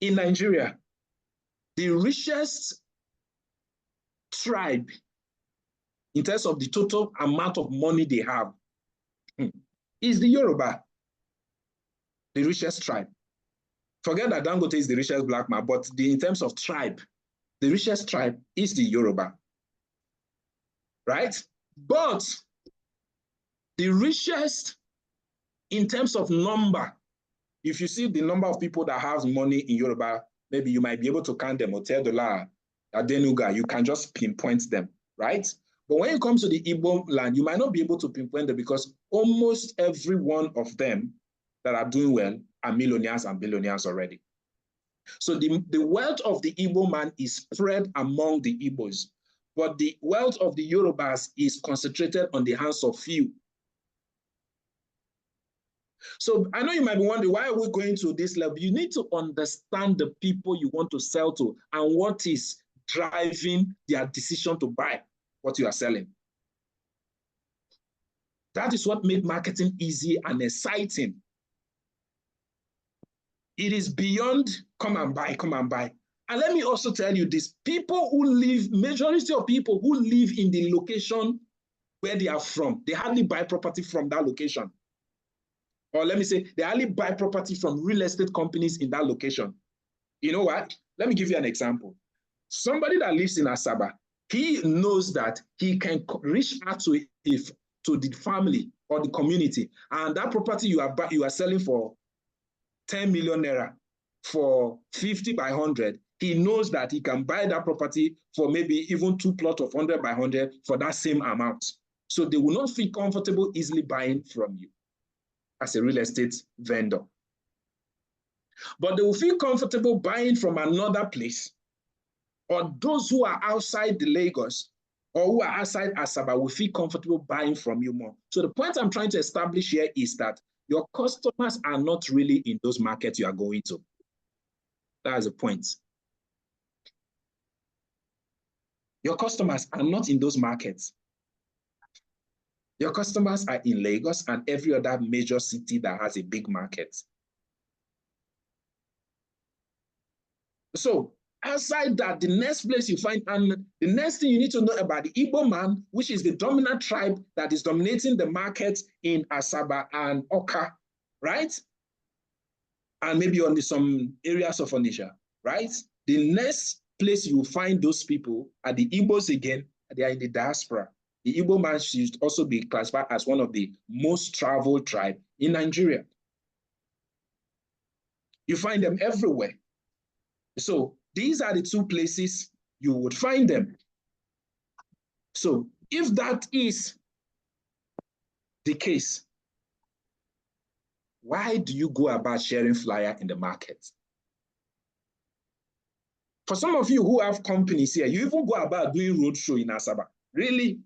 in Nigeria, the richest tribe in terms of the total amount of money they have is the Yoruba, the richest tribe. Forget that Dangote is the richest black man, but in terms of tribe, the richest tribe is the Yoruba, right? But the richest in terms of number, if you see the number of people that have money in Yoruba, maybe you might be able to count them, Otedola, Adenuga, you can just pinpoint them, right? But when it comes to the Igbo land, you might not be able to pinpoint them because almost every one of them that are doing well are millionaires and billionaires already. So the wealth of the Igbo man is spread among the Igbos, but the wealth of the Yorubas is concentrated on the hands of few. So I know you might be wondering, why are we going to this level? You need to understand the people you want to sell to and what is driving their decision to buy what you are selling. That is what makes marketing easy and exciting. It is beyond come and buy, come and buy. And let me also tell you this, people who live, majority of people who live in the location where they are from, they hardly buy property from that location. Or let me say, they hardly buy property from real estate companies in that location. You know what? Let me give you an example. Somebody that lives in Asaba, he knows that he can reach out to the family or the community, and that property you are selling for 10 million naira for 50 by 100, he knows that he can buy that property for maybe even 2 plots of 100 by 100 for that same amount. So they will not feel comfortable easily buying from you as a real estate vendor. But they will feel comfortable buying from another place, or those who are outside the Lagos, or who are outside Asaba will feel comfortable buying from you more. So the point I'm trying to establish here is that your customers are not really in those markets you are going to. That's the point. Your customers are not in those markets. Your customers are in Lagos and every other major city that has a big market. So outside that, the next place you find, and the next thing you need to know about the Igbo man, which is the dominant tribe that is dominating the market in Asaba and Oka, right? And maybe on some areas of Onitsha, right? The next place you will find those people are the Igbos again. They are in the diaspora. The Igbo man should also be classified as one of the most traveled tribe in Nigeria. You find them everywhere. So these are the two places you would find them. So if that is the case, why do you go about sharing flyer in the market? For some of you who have companies here, you even go about doing roadshow in Asaba, really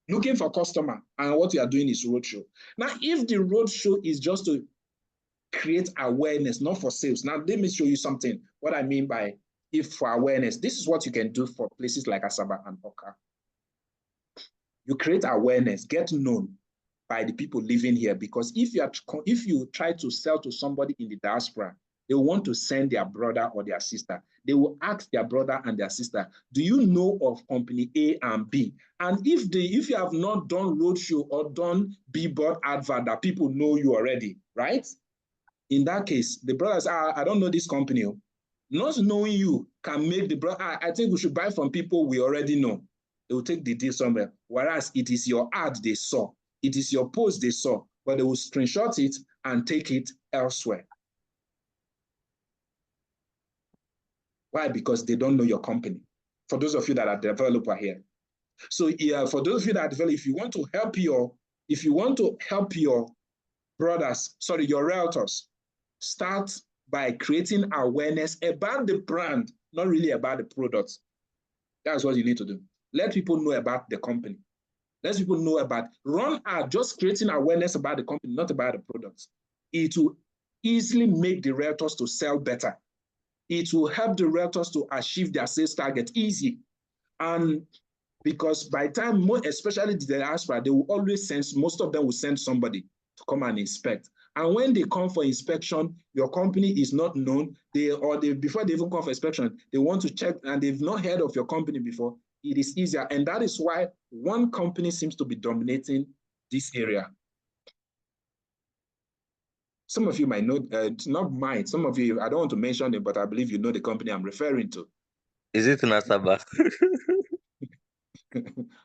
looking for customer, and what you are doing is roadshow. Now, if the roadshow is just to create awareness, not for sales. Now, let me show you something, what I mean by if for awareness. This is what you can do for places like Asaba and Oka. You create awareness, get known by the people living here, because if you try to sell to somebody in the diaspora, they want to send their brother or their sister. They will ask their brother and their sister, do you know of company A and B? And if you have not done roadshow or done billboard advert that people know you already, right? In that case, the brother says, I don't know this company. Not knowing you can make the brother, I think we should buy from people we already know. They will take the deal somewhere. Whereas it is your ad they saw. It is your post they saw, but they will screenshot it and take it elsewhere. Why? Because they don't know your company. For those of you that are developer here. So yeah, for those of you that are developer, if you want to help your brothers, sorry, your realtors, start by creating awareness about the brand, not really about the products. That's what you need to do. Let people know about the company. Let people know about, run ad, just creating awareness about the company, not about the products. It will easily make the realtors to sell better. It will help the realtors to achieve their sales target easy. And because by the time, especially the diaspora, they will always send, most of them will send somebody to come and inspect. And when they come for inspection, your company is not known, before they even come for inspection, they want to check and they've not heard of your company before, it is easier. And that is why one company seems to be dominating this area. Some of you might know, not mine, some of you, I don't want to mention it, but I believe you know the company I'm referring to. Is it in Asaba?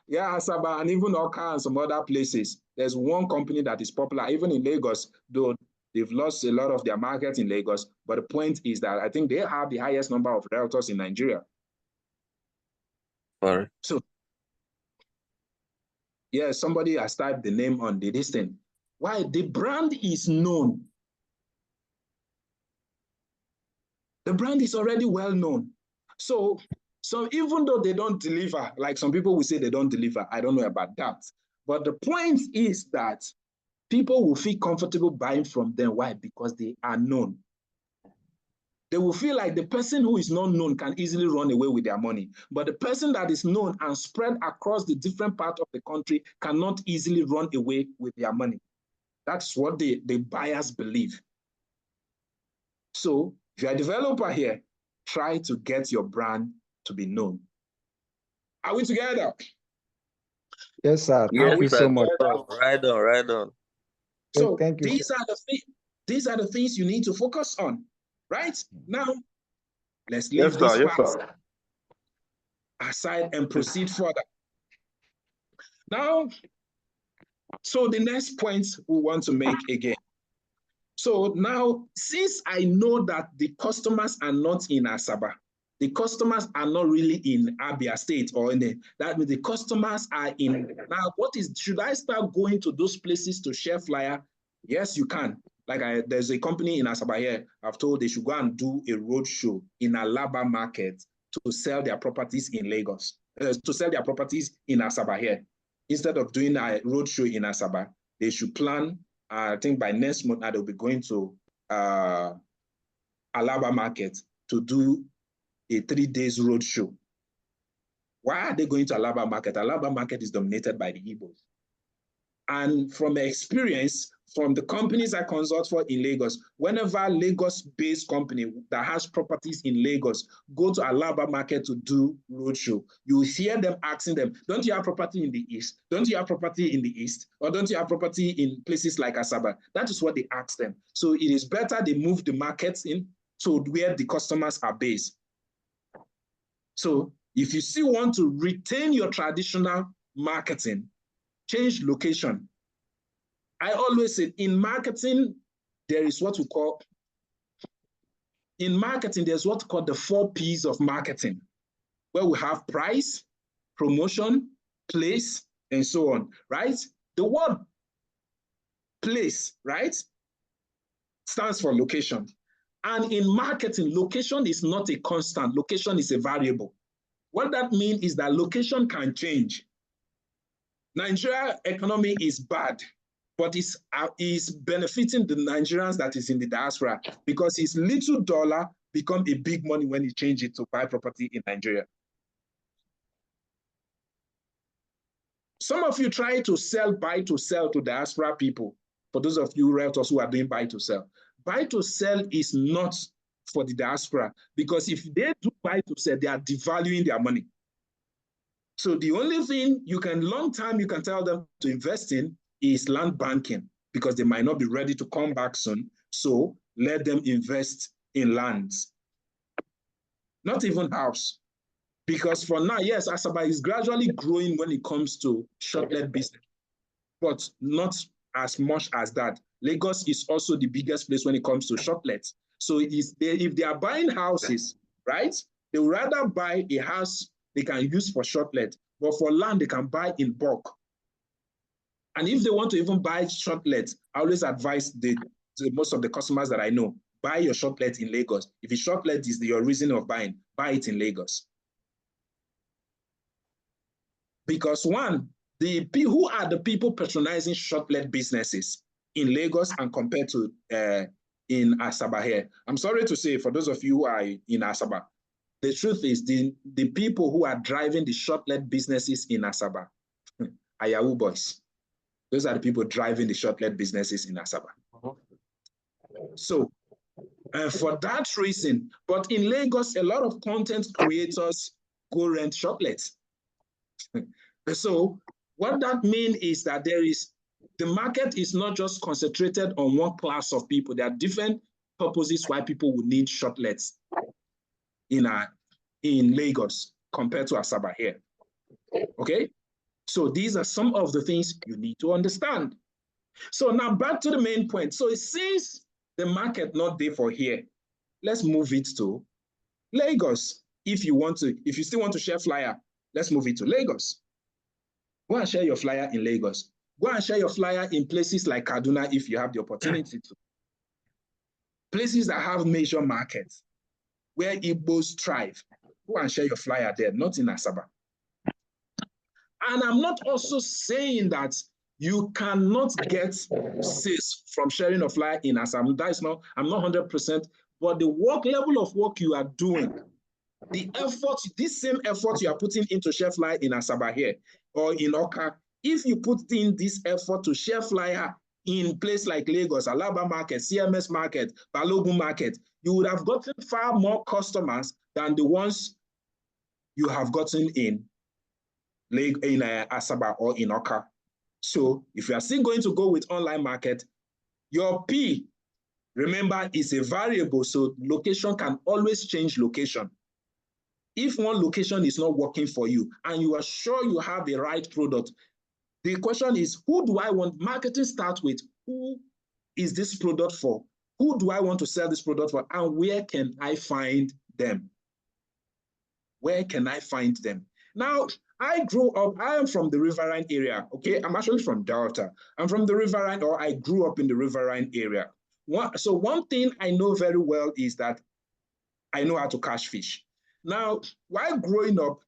Yeah, Asaba and even Oka and some other places. There's one company that is popular, even in Lagos, though they've lost a lot of their market in Lagos. But the point is that I think they have the highest number of realtors in Nigeria. Sorry. So, yeah, somebody has typed the name on this thing. Why? The brand is known. The brand is already well known. So even though they don't deliver, like some people will say they don't deliver, I don't know about that. But the point is that people will feel comfortable buying from them. Why? Because they are known. They will feel like the person who is not known can easily run away with their money. But the person that is known and spread across the different parts of the country cannot easily run away with their money. That's what the buyers believe. So if you're a developer here, try to get your brand to be known. Are we together? Yes, sir. Thank you so much. Right on. So thank you. These are the things you need to focus on. Right? Now, let's leave this part aside and proceed further. Now, so the next point we want to make again. So now, since I know that the customers are not in Asaba, the customers are not really in Abia State or that means the customers are in, now should I start going to those places to share flyer? Yes, you can. Like there's a company in Asaba here, I've told they should go and do a road show in Alaba market to sell their properties in Lagos. to sell their properties in Asaba here. Instead of doing a roadshow in Asaba, they should plan, I think by next month, they'll be going to Alaba market to do a 3 days roadshow. Why are they going to Alaba market? Alaba market is dominated by the Igbos. And from experience, from the companies I consult for in Lagos, whenever Lagos-based company that has properties in Lagos go to Alaba market to do roadshow, you will hear them asking them, don't you have property in the East? Don't you have property in the East? Or don't you have property in places like Asaba? That is what they ask them. So it is better they move the markets in to where the customers are based. So if you still want to retain your traditional marketing, change location. I always say in marketing, there's what we call the 4 P's of marketing, where we have price, promotion, place, and so on, right? The word place, right, stands for location. And in marketing, location is not a constant. Location is a variable. What that means is that location can change. Nigeria economy is bad, but is benefiting the Nigerians that is in the diaspora because his little dollar become a big money when he change it to buy property in Nigeria. Some of you try to sell buy to sell to diaspora people. For those of you realtors who are doing buy to sell, buy to sell is not for the diaspora because if they do buy to sell, they are devaluing their money. So the only thing you can tell them to invest in is land banking because they might not be ready to come back soon. So let them invest in lands, not even house. Because for now, yes, Asaba is gradually growing when it comes to short-let business, but not as much as that. Lagos is also the biggest place when it comes to short-lets. So if they are buying houses, right, they would rather buy a house they can use for short-let, but for land, they can buy in bulk. And if they want to even buy short-let, I always advise most of the customers that I know, buy your short-let in Lagos. If a short-let is your reason of buying, buy it in Lagos. Because one, who are the people patronizing short-let businesses in Lagos and compared to in Asaba here? I'm sorry to say, for those of you who are in Asaba, the truth is the people who are driving the short-let businesses in Asaba are Yahoo boys. Those are the people driving the short-let businesses in Asaba. So for that reason, but in Lagos, a lot of content creators go rent short-lets. So what that means is that the market is not just concentrated on one class of people. There are different purposes why people would need short-lets in Lagos compared to Asaba here. Okay? So these are some of the things you need to understand. So now back to the main point. So since the market not there for here, let's move it to Lagos. If you still want to share flyer, let's move it to Lagos. Go and share your flyer in Lagos. Go and share your flyer in places like Kaduna if you have the opportunity to. Places that have major markets where Igbos thrive. Go and share your flyer there, not in Asaba. And I'm not also saying that you cannot get sales from sharing a flyer in Asaba. That is not, I'm not 100%, but the level of work you are doing, the effort, this same effort you are putting into share flyer in Asaba here or in Oka, if you put in this effort to share flyer in place like Lagos, Alaba market, CMS market, Balogun market, you would have gotten far more customers than the ones you have gotten in Asaba or in Oka. So if you are still going to go with online market, your P, remember, is a variable, so location can always change location. If one location is not working for you and you are sure you have the right product, the question is, who do I want? Marketing starts with, who is this product for? Who do I want to sell this product for? And where can I find them? Where can I find them? Now, I grew up, I am from the Riverine area, okay? I'm actually from Delta. I'm from the Riverine, or I grew up in the Riverine area. So one thing I know very well is that I know how to catch fish. Now, while growing up,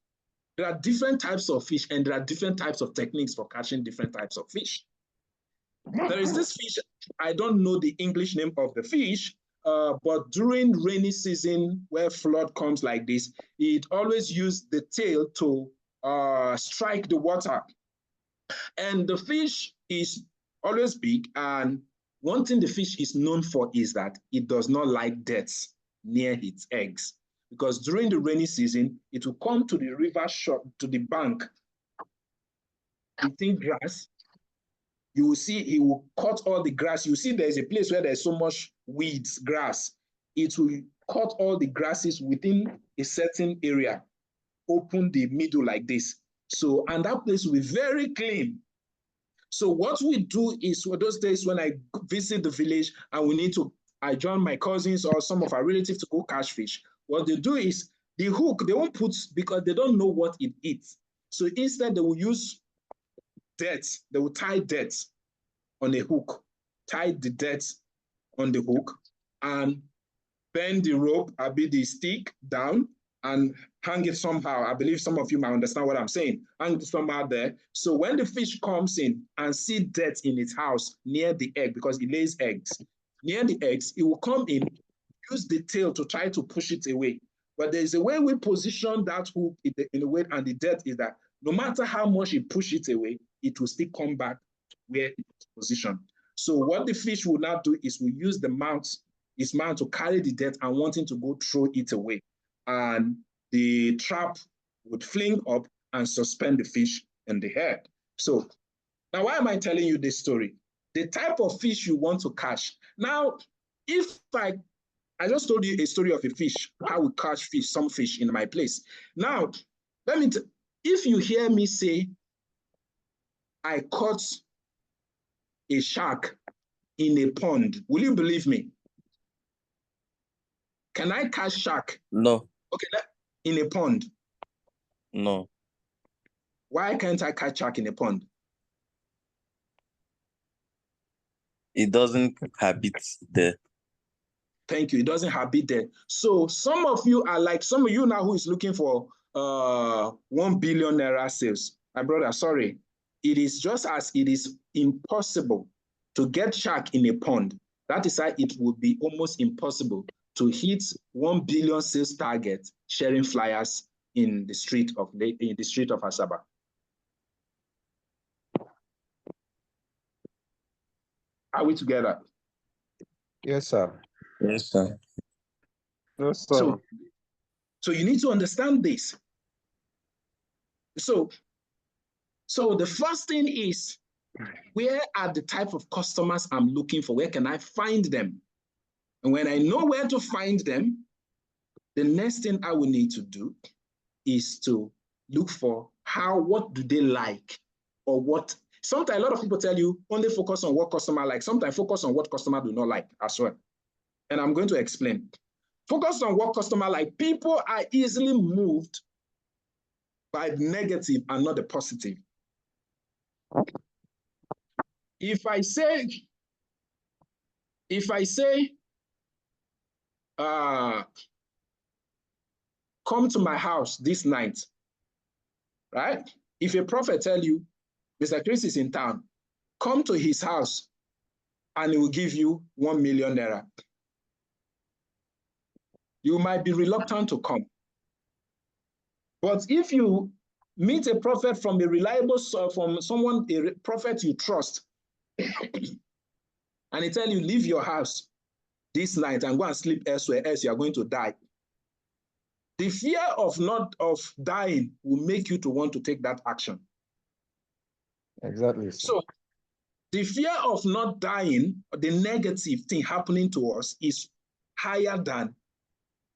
There are different types of fish, and there are different types of techniques for catching different types of fish. There is this fish, I don't know the English name of the fish, but during rainy season where flood comes like this, it always uses the tail to strike the water. And the fish is always big, and one thing the fish is known for is that it does not like dirt near its eggs. Because during the rainy season, it will come to the river shore, to the bank, eating grass. You will see he will cut all the grass. You see there's a place where there's so much weeds, grass. It will cut all the grasses within a certain area, open the middle like this. So, and that place will be very clean. So what we do is, for those days when I visit the village and we need to, I join my cousins or some of our relatives to go catch fish. What they do is the hook, they won't put, because they don't know what it eats. So instead they will use dirt, they will tie dirt on a hook, tie the dirt on the hook and bend the rope, be the stick down and hang it somehow. I believe some of you might understand what I'm saying. Hang it somehow there. So when the fish comes in and see dirt in its house near the egg, because it lays eggs, near the eggs, it will come in, use the tail to try to push it away. But there's a way we position that hook in a way, and the dirt is that no matter how much you push it away, it will still come back where it's positioned. So what the fish will now do is we use the mouth, its mouth to carry the dirt and wanting to go throw it away. And the trap would fling up and suspend the fish in the air. So now why am I telling you this story? The type of fish you want to catch. Now, if I just told you a story of a fish, how we catch fish, some fish in my place. Now, let me, if you hear me say, I caught a shark in a pond, will you believe me? Can I catch shark? No. Okay, in a pond? No. Why can't I catch shark in a pond? It doesn't habit there. Thank you. It doesn't habit there. So some of you are like, some of you now who is looking for 1 billion naira sales. My brother, sorry. It is just as it is impossible to get shark in a pond. That is why it would be almost impossible to hit 1 billion sales target sharing flyers in the street of Asaba. Are we together? Yes, sir. Yes, sir. Yes, sir. So you need to understand this. So the first thing is, where are the type of customers I'm looking for? Where can I find them? And when I know where to find them, the next thing I will need to do is to look for what do they like, or what. Sometimes a lot of people tell you only focus on what customer like. Sometimes focus on what customer do not like as well. And I'm going to explain. Focus on what customer like. People are easily moved by the negative and not the positive. If I say, come to my house this night, right? If a prophet tell you, Mr. Chris is in town, come to his house and he will give you 1 million naira. You might be reluctant to come. But if you meet a prophet from a reliable source, from someone, a prophet you trust, and he tell you, leave your house this night and go and sleep elsewhere, else you are going to die. The fear of dying will make you to want to take that action. Exactly. So the fear of not dying, the negative thing happening to us, is higher than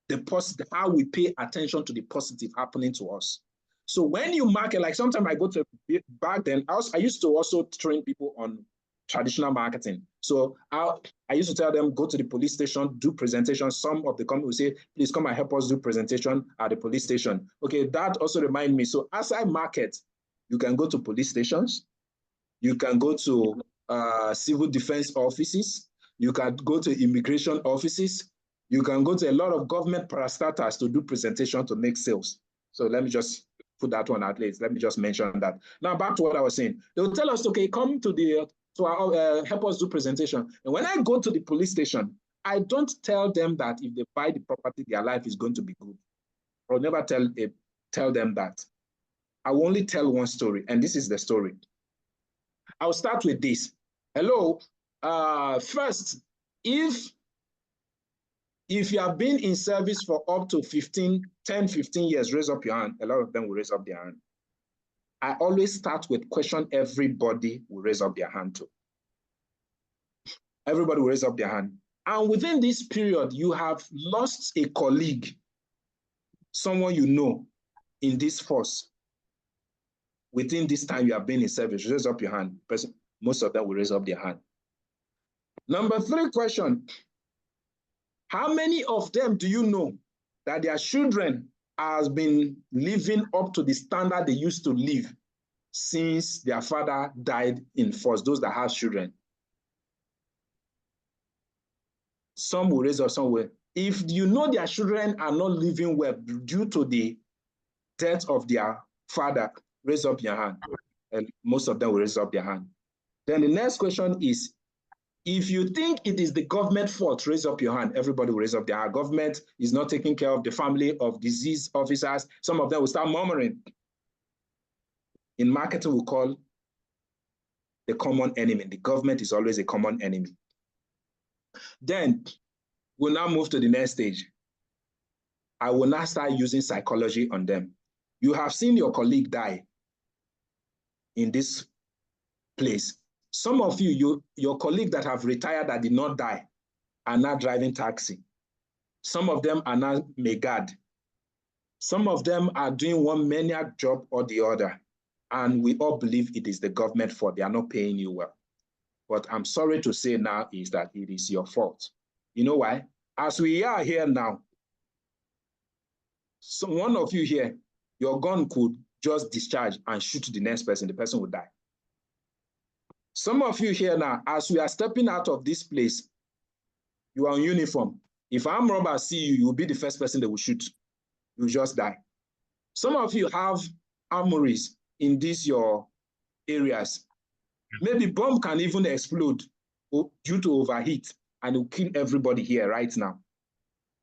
the positive, how we pay attention to the positive happening to us. So when you market, like sometimes I go to, back then, I used to also train people on traditional marketing. So I used to tell them, go to the police station, do presentations. Some of the company will say, please come and help us do presentation at the police station. Okay, that also reminds me. So as I market, you can go to police stations, you can go to civil defense offices, you can go to immigration offices, you can go to a lot of government parastatals to do presentation to make sales. So let me just put that one at least. Let me just mention that. Now back to what I was saying. They will tell us, okay, come to our help us do presentation. And when I go to the police station, I don't tell them that if they buy the property, their life is going to be good. I'll never tell them that. I will only tell one story, and this is the story. I'll start with this. Hello. First, if you have been in service for up to 10, 15 years, raise up your hand. A lot of them will raise up their hand. I always start with question everybody will raise up their hand to. Everybody will raise up their hand. And within this period, you have lost a colleague, someone you know in this force. Within this time you have been in service, raise up your hand. Most of them will raise up their hand. Number 3 question. How many of them do you know that their children has been living up to the standard they used to live since their father died in force, those that have children? Some will raise up, some will. If you know their children are not living well due to the death of their father, raise up your hand. And most of them will raise up their hand. Then the next question is, if you think it is the government fault, raise up your hand. Everybody will raise up their hand. Government is not taking care of the family of disease officers. Some of them will start murmuring. In marketing, we call the common enemy. The government is always a common enemy. Then we'll now move to the next stage. I will now start using psychology on them. You have seen your colleague die in this place. Some of you, your colleague that have retired that did not die are now driving taxi. Some of them are now megad. Some of them are doing one maniac job or the other. And we all believe it is the government fault. They are not paying you well. But I'm sorry to say now is that it is your fault. You know why? As we are here now, so one of you here, your gun could just discharge and shoot the next person. The person will die. Some of you here now, as we are stepping out of this place, you are in uniform. If armed robbers see you, you will be the first person they will shoot. You will just die. Some of you have armories in these your areas. Maybe bomb can even explode due to overheat and it will kill everybody here right now.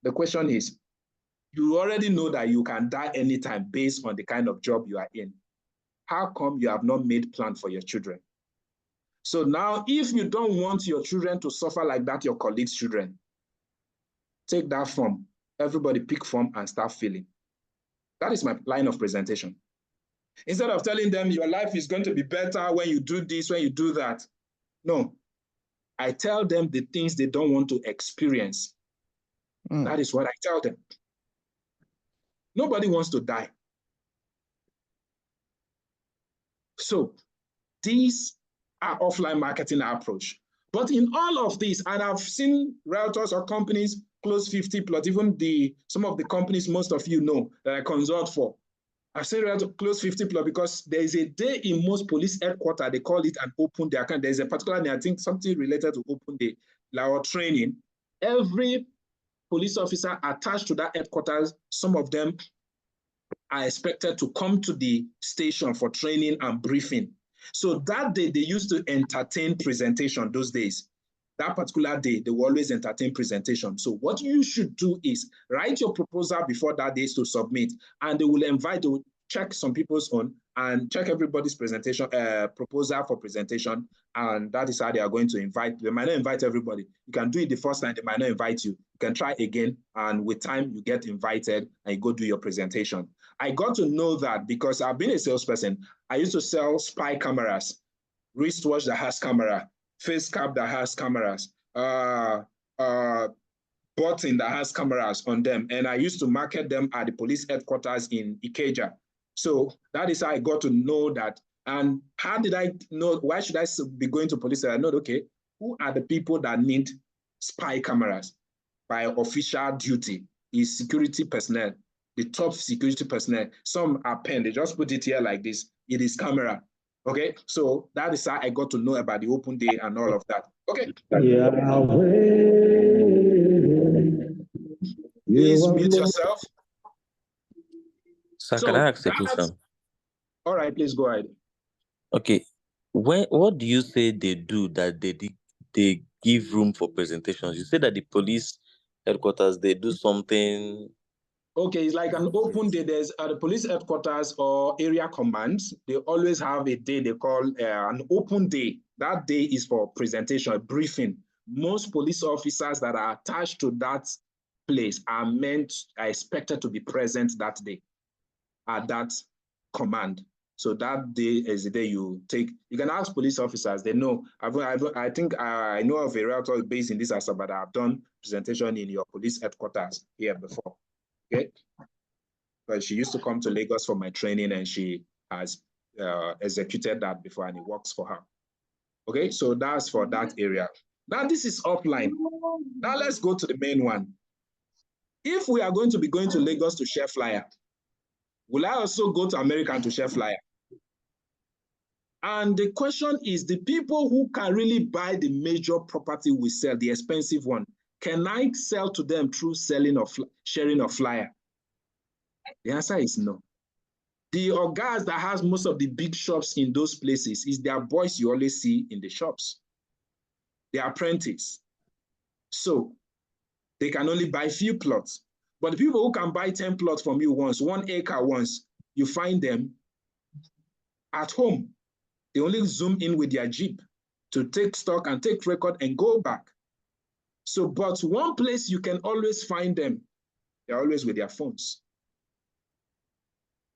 The question is, you already know that you can die anytime based on the kind of job you are in. How come you have not made plan for your children? So now, if you don't want your children to suffer like that, your colleagues' children, take that form. Everybody pick form and start filling. That is my line of presentation. Instead of telling them your life is going to be better when you do this, when you do that. No, I tell them the things they don't want to experience. That is what I tell them. Nobody wants to die. So these are offline marketing approach. But in all of this, and I've seen realtors or companies close 50 plots, even some of the companies most of you know that I consult for. I've seen realtors close 50 plots because there is a day in most police headquarters, they call it an open day account. There's a particular day, I think something related to open day, like training. Every police officer attached to that headquarters, some of them are expected to come to the station for training and briefing. So that day, they used to entertain presentation those days. That particular day, they will always entertain presentation. So what you should do is write your proposal before that day to submit, and they will check some people's own and check everybody's presentation, proposal for presentation, and that is how they are going to invite. They might not invite everybody. You can do it the first time, they might not invite you. You can try again, and with time, you get invited and you go do your presentation. I got to know that because I've been a salesperson. I used to sell spy cameras, wristwatch that has camera, face cap that has cameras, button that has cameras on them. And I used to market them at the police headquarters in Ikeja. So that is how I got to know that. And how did I know, why should I be going to police? I know, okay, who are the people that need spy cameras by official duty? Is security personnel, the top security personnel. Some are pen, they just put it here like this. It is camera. Okay, so that is how I got to know about the open day and all of that. Okay. Please mute yourself. Sir, can I ask a question? All right, please go ahead. Okay. What do you say they do that they give room for presentations? You say that the police headquarters, they do something. Okay, it's like an open day. There's at the police headquarters or area commands, they always have a day they call an open day. That day is for presentation, a briefing. Most police officers that are attached to that place are expected to be present that day at that command. So that day is the day you can ask police officers, they know. I think I know of a realtor based in this Asaba, but I've done presentation in your police headquarters here before. Okay, but she used to come to Lagos for my training, and she has executed that before, and it works for her. Okay, so that's for that area. Now this is offline. Now let's go to the main one. If we are going to be going to Lagos to share flyer, will I also go to America to share flyer? And the question is, the people who can really buy the major property we sell, the expensive one, can I sell to them through selling or sharing of flyer? The answer is no. The guys that has most of the big shops in those places is their boys you always see in the shops, their apprentice. So they can only buy few plots. But the people who can buy 10 plots from you once, 1 acre once, you find them at home. They only zoom in with their Jeep to take stock and take record and go back. So, but one place you can always find them, they're always with their phones.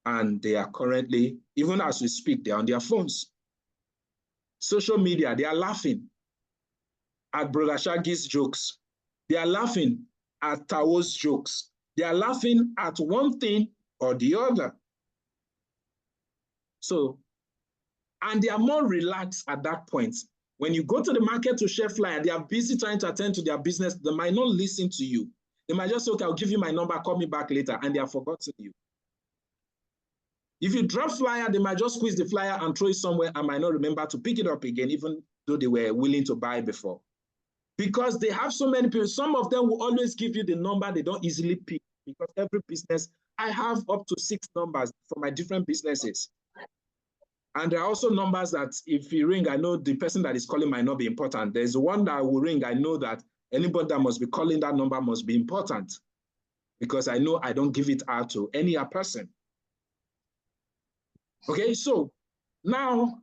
And they are currently, even as we speak, they're on their phones. Social media, they are laughing at Brother Shaggy's jokes. They are laughing at Tao's jokes. They are laughing at one thing or the other. So, and they are more relaxed at that point. When you go to the market to share flyer, they are busy trying to attend to their business. They might not listen to you. They might just say, okay, I'll give you my number, call me back later, and they have forgotten you. If you drop flyer, they might just squeeze the flyer and throw it somewhere and might not remember to pick it up again, even though they were willing to buy before. Because they have so many people, some of them will always give you the number they don't easily pick, because every business, I have up to 6 numbers for my different businesses. And there are also numbers that if you ring, I know the person that is calling might not be important. There's one that will ring, I know that anybody that must be calling that number must be important, because I know I don't give it out to any other person. Okay, so now,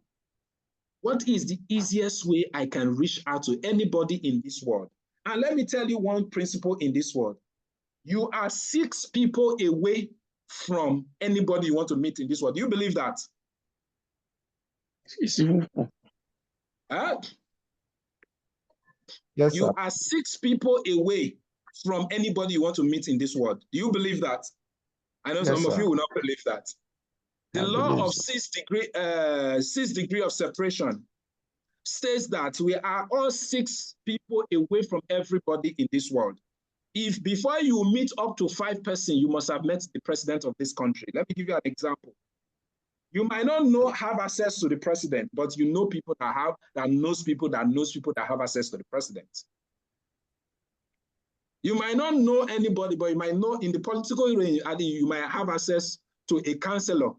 what is the easiest way I can reach out to anybody in this world? And let me tell you one principle in this world. You are 6 people away from anybody you want to meet in this world. Do you believe that? Huh? Yes, you sir. are 6 people away from anybody you want to meet in this world. Do you believe that? I know some of you will not believe that. The law of 6 degree of separation says that we are all 6 people away from everybody in this world. If before you meet up to 5 persons, you must have met the president of this country. Let me give you an example. You might not have access to the president, but you know people that knows people that have access to the president. You might not know anybody, but you might know in the political range, you might have access to a councillor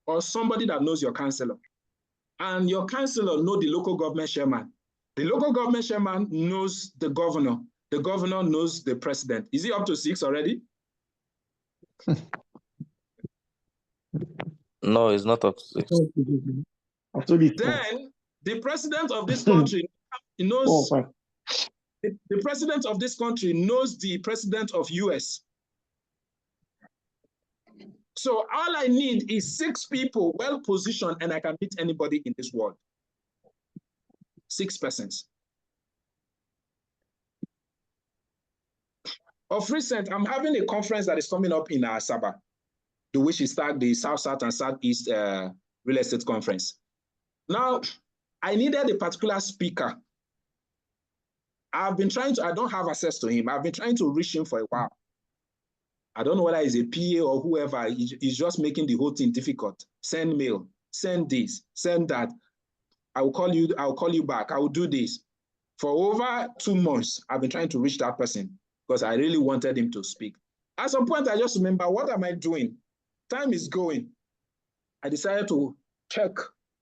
or somebody that knows your councillor. And your councillor knows the local government chairman. The local government chairman knows the governor. The governor knows the president. Is he up to 6 already? No, it's not up to 6. Then the president of this country knows the president of this country knows the president of US. So all I need is 6 people well positioned, and I can meet anybody in this world. 6 persons. Of recent, I'm having a conference that is coming up in Asaba, which is the South, South, and Southeast Real Estate Conference. Now, I needed a particular speaker. I've been trying to, I don't have access to him. I've been trying to reach him for a while. I don't know whether he's a PA or whoever. He's just making the whole thing difficult. Send mail, send this, send that. I'll call you back. I will do this. For over 2 months, I've been trying to reach that person because I really wanted him to speak. At some point, I just remember, what am I doing? Time is going. I decided to check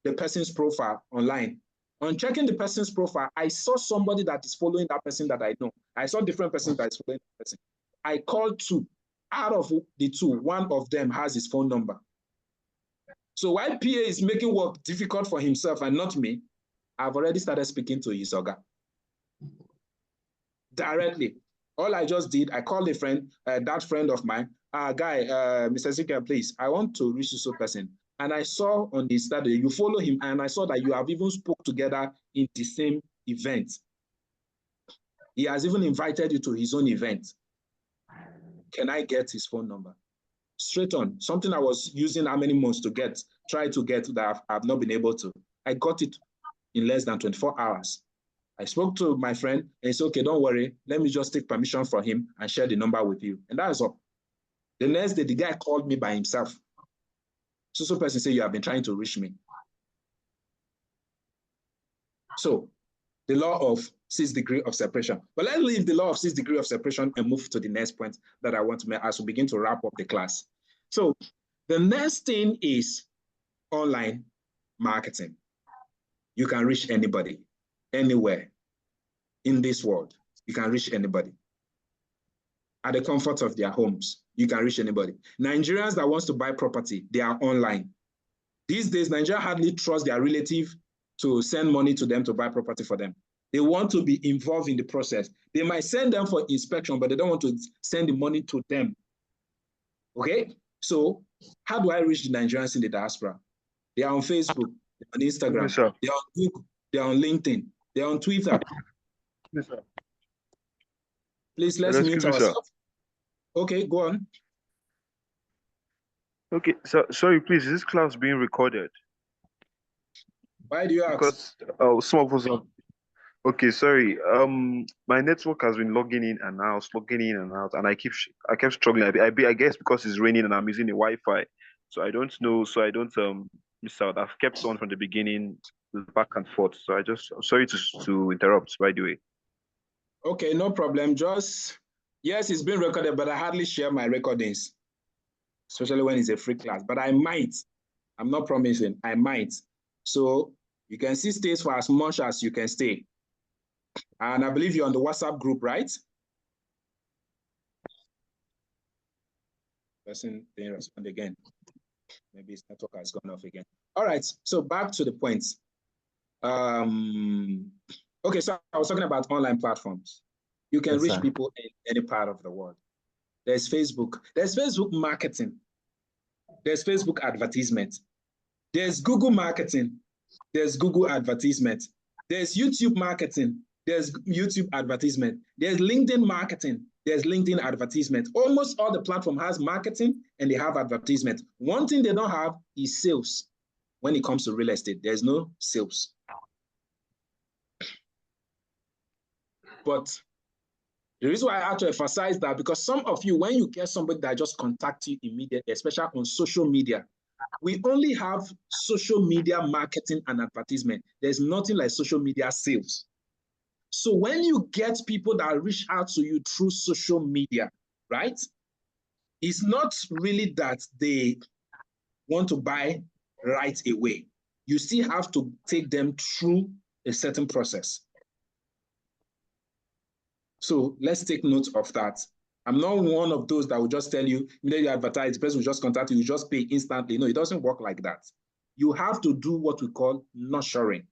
the person's profile online. On checking the person's profile, I saw somebody that is following that person that I know. I saw different persons that is following that person. I called two. Out of the two, one of them has his phone number. So while PA is making work difficult for himself and not me, I've already started speaking to his oga directly. All I just did, I called a friend, that friend of mine, guy, Mr. Zika, please, I want to reach this person. And I saw on the study, you follow him, and I saw that you have even spoke together in the same event. He has even invited you to his own event. Can I get his phone number? Straight on, something I was using how many months to get, try to get that I've not been able to. I got it in less than 24 hours. I spoke to my friend and he said, okay, don't worry. Let me just take permission from him and share the number with you. And that's all. The next day, the guy called me by himself. So person said, you have been trying to reach me. So the law of 6 degrees of separation. But let's leave the law of 6 degrees of separation and move to the next point that I want to make as we begin to wrap up the class. So the next thing is online marketing. You can reach anybody, anywhere in this world. You can reach anybody. At the comfort of their homes, you can reach anybody. Nigerians that wants to buy property, they are online. These days, Nigeria hardly trust their relative to send money to them to buy property for them. They want to be involved in the process. They might send them for inspection, but they don't want to send the money to them. Okay? So how do I reach the Nigerians in the diaspora? They are on Facebook, they're on Instagram, they're on Google, they're on LinkedIn, they're on Twitter. Yes, sir. Please, let's mute ourselves. Okay, go on. Okay, so sorry, please, is this class being recorded? Why do you ask? Because some of us are... Okay, sorry. My network has been logging in and out, and I kept struggling. I guess because it's raining and I'm using the Wi-Fi, so I don't know. So I don't miss out. I've kept on from the beginning, back and forth. So I'm sorry to interrupt. By the way. Okay, no problem. Just yes, it's been recorded, but I hardly share my recordings, especially when it's a free class. But I might. I'm not promising. I might. So you can see stays for as much as you can stay. And I believe you're on the WhatsApp group, right? Person didn't respond again. Maybe his network has gone off again. All right, so back to the points. Okay, so I was talking about online platforms. You can reach people in any part of the world. There's Facebook. There's Facebook marketing. There's Facebook advertisement. There's Google marketing. There's Google advertisement. There's YouTube marketing. There's YouTube advertisement. There's LinkedIn marketing. There's LinkedIn advertisement. Almost all the platform has marketing and they have advertisement. One thing they don't have is sales. When it comes to real estate, there's no sales. But the reason why I have to emphasize that, because some of you, when you get somebody that just contact you immediately, especially on social media, we only have social media marketing and advertisement. There's nothing like social media sales. So when you get people that reach out to you through social media, right? It's not really that they want to buy right away. You still have to take them through a certain process. So let's take note of that. I'm not one of those that will just tell you, you advertise, the person will just contact you, you just pay instantly. No, it doesn't work like that. You have to do what we call nurturing.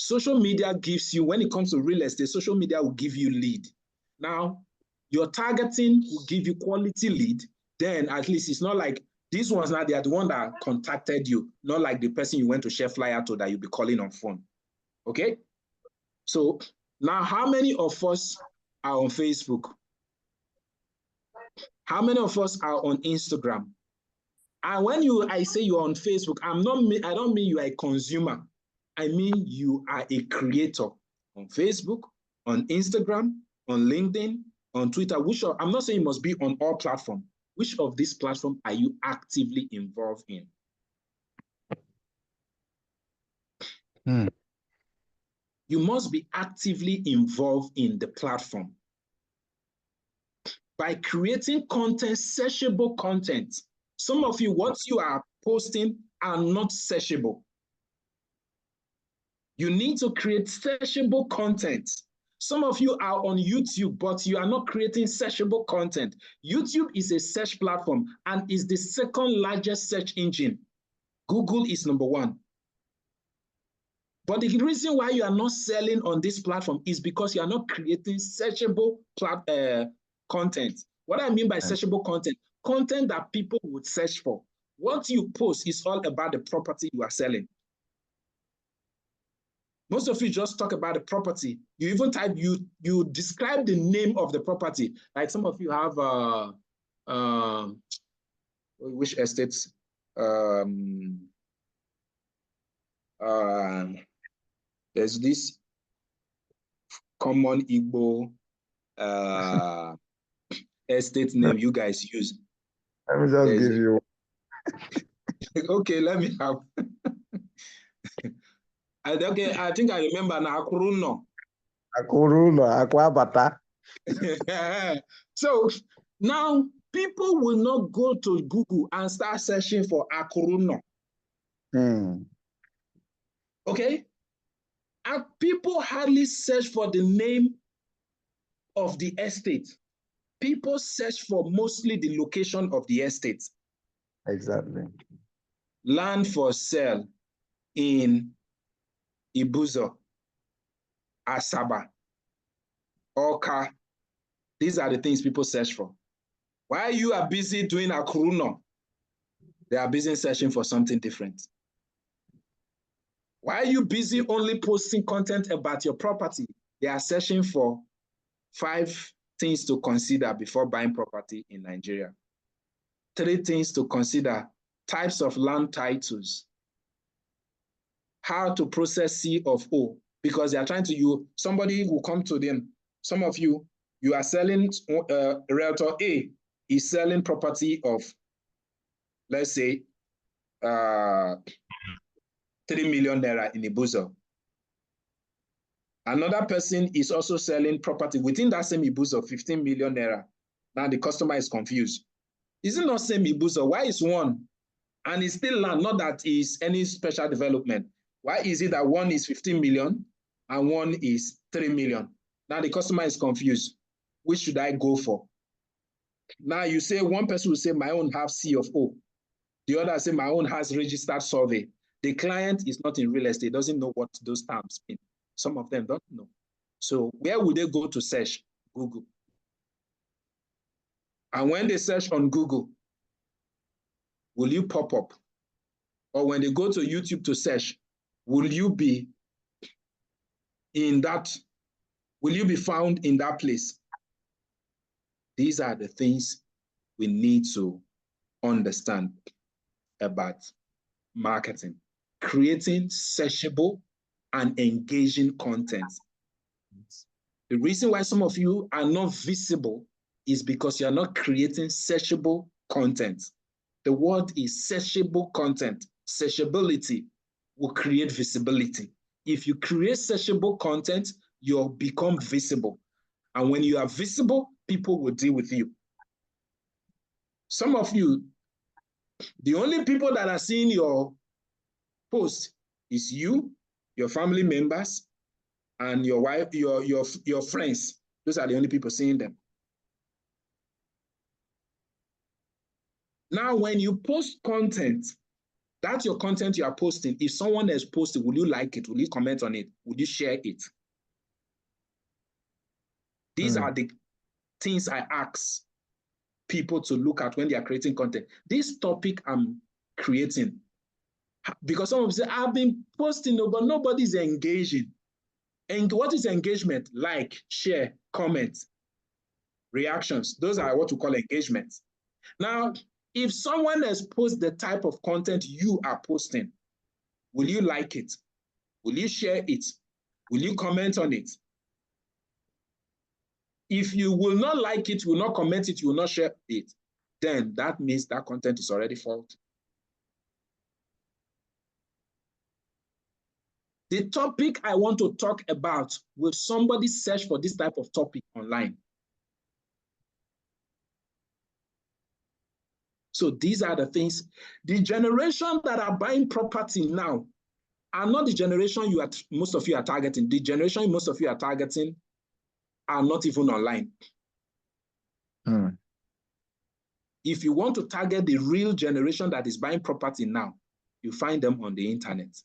Social media gives you, when it comes to real estate, social media will give you lead. Now, your targeting will give you quality lead. Then at least it's not like these ones now, they are the one that contacted you, not like the person you went to share flyer to that you'll be calling on phone. Okay? So now, how many of us are on Facebook? How many of us are on Instagram? And when I say you're on Facebook, I don't mean you are a consumer. I mean you are a creator on Facebook, on Instagram, on LinkedIn, on Twitter. I'm not saying you must be on all platforms. Which of these platforms are you actively involved in? You must be actively involved in the platform by creating content, searchable content. Some of you, what you are posting are not searchable. You need to create searchable content. Some of you are on YouTube, but you are not creating searchable content. YouTube is a search platform and is the second largest search engine. Google is number one. But the reason why you are not selling on this platform is because you are not creating searchable content. What I mean by searchable content, content that people would search for. What you post is all about the property you are selling. Most of you just talk about the property. You even type, you describe the name of the property. Like some of you have, which estates? There's this common Igbo estate name you guys use. Let me just give you. Okay, let me have. Okay, I think I remember now. Akuruno. Akwabata. So now people will not go to Google and start searching for Akuruno. Okay? And people hardly search for the name of the estate. People search for mostly the location of the estate. Exactly. Land for sale in Ibuzo, Asaba, Oka. These are the things people search for. While you are busy doing Akuruno, they are busy searching for something different. Why are you busy only posting content about your property? They are searching for 5 things to consider before buying property in Nigeria. 3 things to consider: types of land titles, how to process C of O, because they are trying to, somebody will come to them. Some of you, you are selling, Realtor A is selling property of, let's say, 3 million naira in Ibuzo. Another person is also selling property within that same Ibuzo, 15 million naira. Now the customer is confused. Is it not same Ibuzo? Why is one? And it's still land, not that is any special development. Why is it that one is 15 million and one is 3 million? Now the customer is confused. Which should I go for? Now you say, one person will say, my own have C of O. The other say, my own has registered survey. The client is not in real estate, doesn't know what those terms mean. Some of them don't know. So where would they go to search? Google. And when they search on Google, will you pop up? Or when they go to YouTube to search, will you be in that, will you be found in that place? These are the things we need to understand about marketing. Creating searchable and engaging content. The reason why some of you are not visible is because you are not creating searchable content. The word is searchable content. Searchability will create visibility. If you create searchable content, you'll become visible. And when you are visible, people will deal with you. Some of you, the only people that are seeing your post is you, your family members, and your wife, your friends. Those are the only people seeing them. Now, when you post content, that's your content you are posting. If someone else posted, will you like it? Will you comment on it? Will you share it? These are the things I ask people to look at when they are creating content. This topic I'm creating, because some of them say, I've been posting, but nobody's engaging. And what is engagement? Like, share, comment, reactions. Those are what we call engagement. Now, if someone else posts the type of content you are posting, will you like it? Will you share it? Will you comment on it? If you will not like it, will not comment it, you will not share it, then that means that content is already faulty. The topic I want to talk about, will somebody search for this type of topic online? So these are the things. The generation that are buying property now are not the generation most of you are targeting. The generation most of you are targeting are not even online. If you want to target the real generation that is buying property now, you find them on the internet.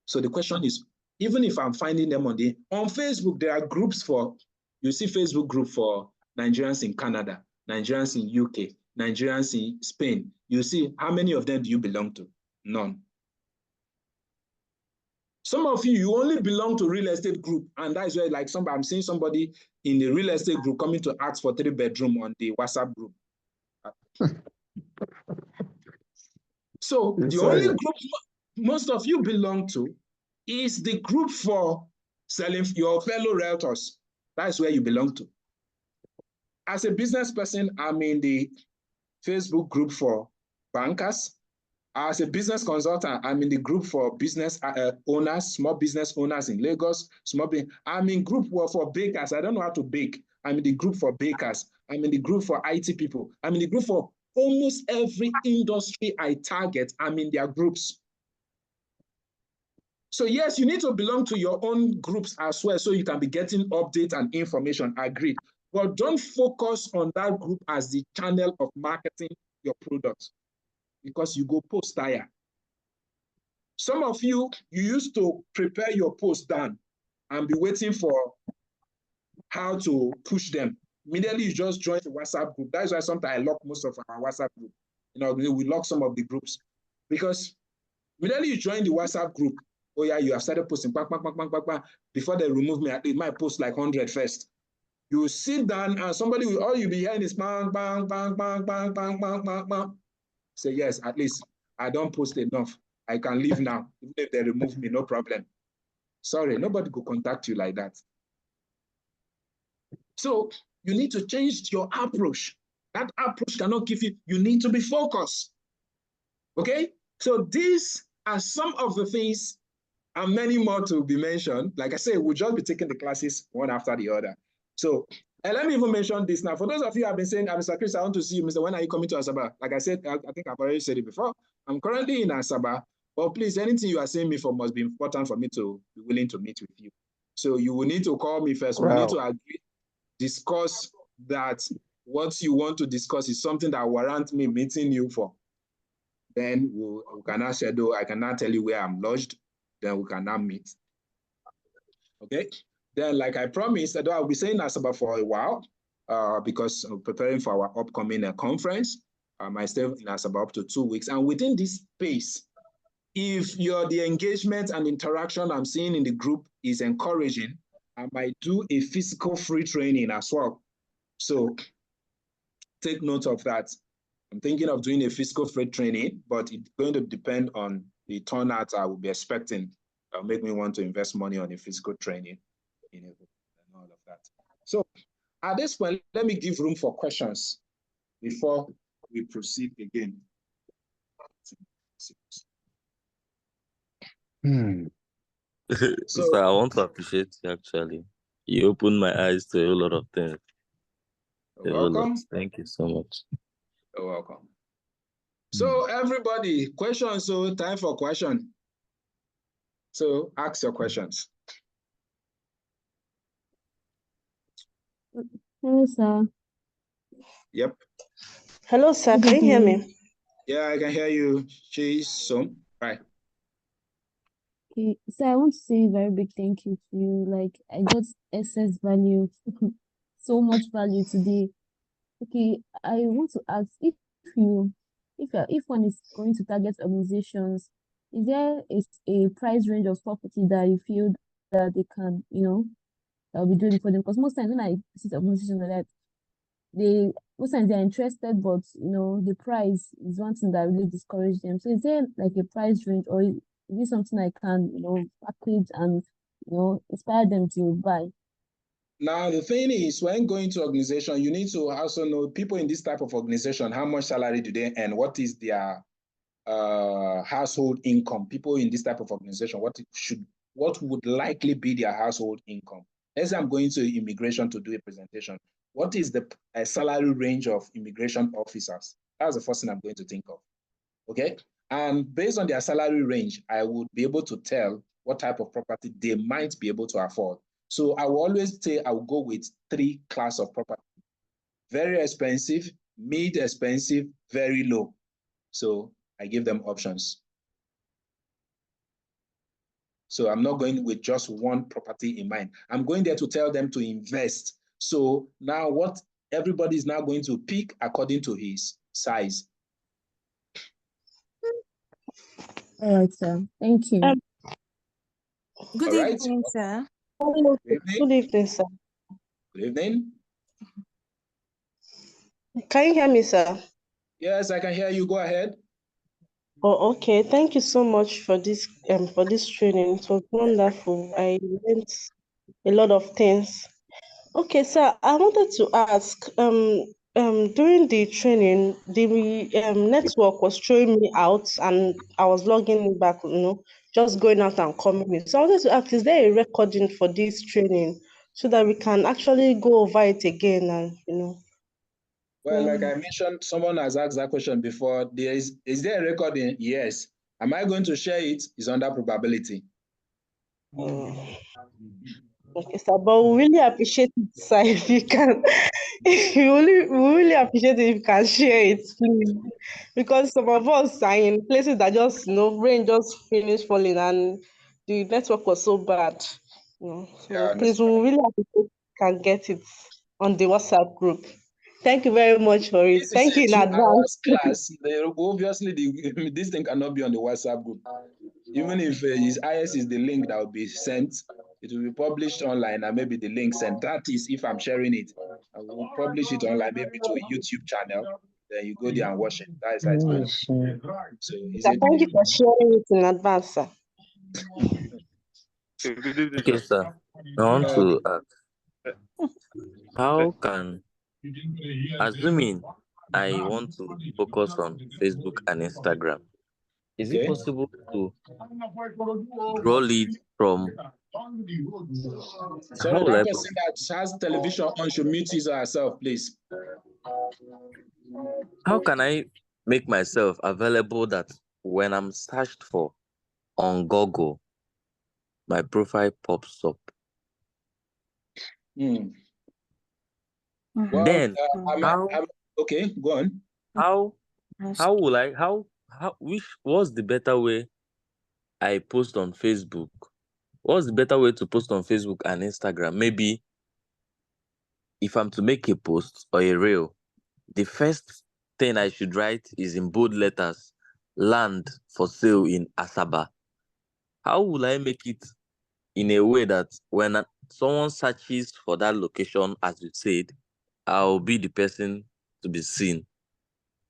So the question is, even if I'm finding them on Facebook, there are groups for, you see Facebook group for Nigerians in Canada, Nigerians in UK, Nigerians in Spain. You see, how many of them do you belong to? None. Some of you only belong to real estate group, and that is where, like, I'm seeing somebody in the real estate group coming to ask for 3-bedroom on the WhatsApp group. So the only group most of you belong to is the group for selling your fellow realtors. That's where you belong to. As a business person, I'm in the Facebook group for bankers. As a business consultant, I'm in the group for business owners, small business owners in Lagos. I'm in group for bakers. I don't know how to bake. I'm in the group for bakers. I'm in the group for IT people. I'm in the group for almost every industry I target. I'm in their groups. So yes, you need to belong to your own groups as well, so you can be getting updates and information, agreed. But don't focus on that group as the channel of marketing your products, because you go post tire. Some of you used to prepare your post down and be waiting for how to push them. Immediately you just join the WhatsApp group. That's why sometimes I lock most of our WhatsApp group. You know, we lock some of the groups, because immediately you join the WhatsApp group, oh yeah, you have started posting, bang, bang, bang, bang, bang, bang. Before they remove me, they might post like 100 first. You sit down and somebody will, all you'll be hearing is bang, bang, bang, bang, bang, bang, bang, bang, bang. Say, yes, at least I don't post enough. I can leave now. Even if they remove me, no problem. Sorry, nobody could contact you like that. So you need to change your approach. That approach cannot give you need to be focused. Okay? So these are some of the things, and many more to be mentioned. Like I say, we'll just be taking the classes one after the other. So, and let me even mention this now. For those of you who have been saying, Mr. Chris, I want to see you. Mr. When are you coming to Asaba? Like I said, I think I've already said it before. I'm currently in Asaba, but please, anything you are saying me for must be important for me to be willing to meet with you. So you will need to call me first. Wow. We need to agree, discuss that what you want to discuss is something that warrants me meeting you for. Then we cannot schedule. I cannot tell you where I'm lodged. Then we cannot meet. Okay. Then, like I promised, I'll be saying Asaba for a while because I'm preparing for our upcoming conference. I stay in Asaba up to 2 weeks. And within this space, if the engagement and interaction I'm seeing in the group is encouraging, I might do a physical free training as well. So take note of that. I'm thinking of doing a physical free training, but it's going to depend on the turnout I will be expecting. That'll make me want to invest money on a physical training, and all of that. So at this point, let me give room for questions before we proceed again. So I want to appreciate you, actually. You opened my eyes to a whole lot of things. You're welcome. Thank you so much. You're welcome. So everybody, questions. So time for question. So ask your questions. Hello, sir. Yep. Hello, sir. Can you hear me? Yeah, I can hear you. Right. Okay, so I want to say a very big thank you to you. Like, I got excess value, so much value today. Okay, I want to ask if one is going to target organizations, is there a price range of property that you feel that they can, be doing for them? Because most times when I visit organizations like that, most times they're interested, but the price is one thing that really discourages them. So is there like a price range, or is this something I can package and inspire them to buy? Now the thing is, when going to organization, you need to also know people in this type of organization, how much salary do they earn, what is their household income. People in this type of organization, what would likely be their household income. Let's say I'm going to immigration to do a presentation. what is the salary range of immigration officers? That's the first thing I'm going to think of. Okay. And based on their salary range, I would be able to tell what type of property they might be able to afford. So I will always say I will go with 3 classes of property. Very expensive, mid expensive, very low. So I give them options. So I'm not going with just one property in mind. I'm going there to tell them to invest. So now what everybody is now going to pick according to his size. All right, sir. Thank you. Good All right. evening, sir. Hello, Good good evening. evening, sir. Good evening. Can you hear me, sir? Yes, I can hear you. Go ahead. Oh, okay. Thank you so much for this training. It was wonderful. I learned a lot of things. Okay, sir, I wanted to ask, during the training, the network was throwing me out and I was logging back, just going out and coming in. So I wanted to ask, is there a recording for this training so that we can actually go over it again and. Well, like I mentioned, someone has asked that question before. Is there a recording? Yes. Am I going to share it? It's under probability. Okay, sir, but we really appreciate it, sir, if you can. We really appreciate it if you can share it, please. Because some of us are in places that just, rain just finished falling and the network was so bad. So Yeah, please, we really appreciate if you can get it on the WhatsApp group. Thank you very much for it. This is Thank you a in 2 advance. hours class. Obviously, this thing cannot be on the WhatsApp group. Even if his IS is the link that will be sent, it will be published online and maybe the link sent. That is if I'm sharing it. I will publish it online, maybe to a YouTube channel. Then you go there and watch it. That is how it's going to be. So is it? Thank you for sharing it in advance, sir. Good evening, Okay, sir. sir. I want to ask, how can, assuming I want to focus on Facebook and Instagram, is it Okay. possible to draw leads from, Sorry, how will that I put person that has television on should mute his or herself, please. how can I make myself available that when I'm searched for on Google, my profile pops up? Well, Then okay, go on. how will I what's the better way I post on Facebook? What's the better way to post on Facebook and Instagram? Maybe if I'm to make a post or a reel, the first thing I should write is in bold letters, land for sale in Asaba. How will I make it in a way that when someone searches for that location, as you said, I'll be the person to be seen?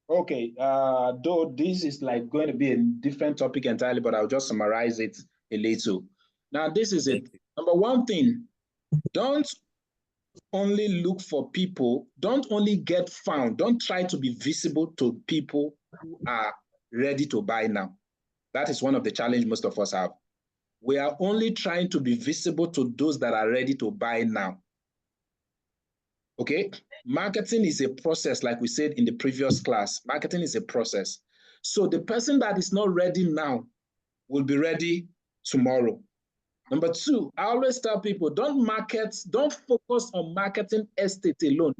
Okay, though this is like going to be a different topic entirely, but I'll just summarize it a little. Now, this is it. Number one thing, don't only look for people, don't only get found, don't try to be visible to people who are ready to buy now. That is one of the challenges most of us have. We are only trying to be visible to those that are ready to buy now. Okay, marketing is a process, like we said in the previous class. Marketing is a process. So the person that is not ready now will be ready tomorrow. Number two, I always tell people, don't focus on marketing estate alone.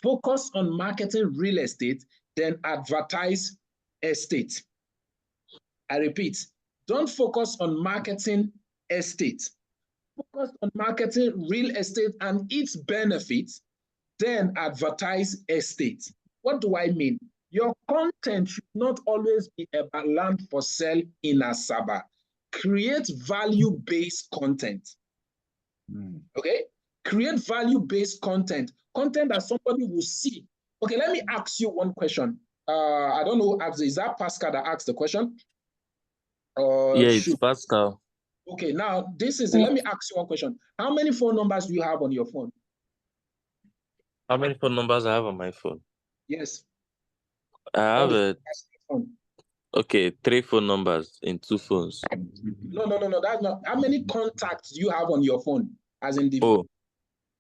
Focus on marketing real estate, then advertise estate. I repeat, don't focus on marketing estate. Focus on marketing real estate and its benefits, then advertise estate. What do I mean? Your content should not always be about land for sale in Asaba. Create value-based content. Okay? Create value-based content. Content that somebody will see. Okay, let me ask you one question. I don't know, is that Pascal that asked the question? Yeah, it's Pascal. Okay, now let me ask you one question. How many phone numbers do you have on your phone? How many phone numbers I have on my phone? Yes. I have okay, 3 phone numbers in 2 phones. No, that's not. How many contacts do you have on your phone? As in the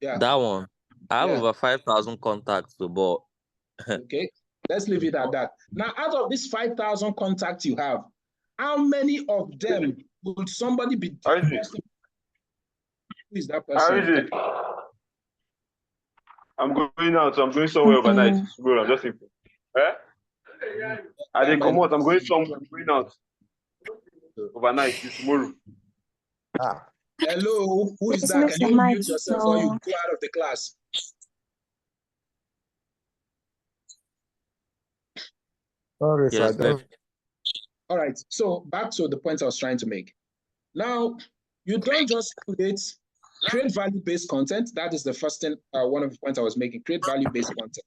that one. I have Yeah. over 5,000 contacts, but Okay, let's leave it at that. Now, out of these 5,000 contacts you have, how many of them would somebody be discussing? Who is that How person? is it? I'm going out, so I'm going somewhere overnight. Bro, I'm just in. Eh? I didn't come out. I'm going somewhere. I'm going out overnight. It's tomorrow. Hello, who is Please that? mute Can your you mic, mute yourself or you so go out of the class? Sorry, yes, sir. All right, so back to the point I was trying to make. Now, you don't just create value-based content. That is the first thing, one of the points I was making, create value-based content.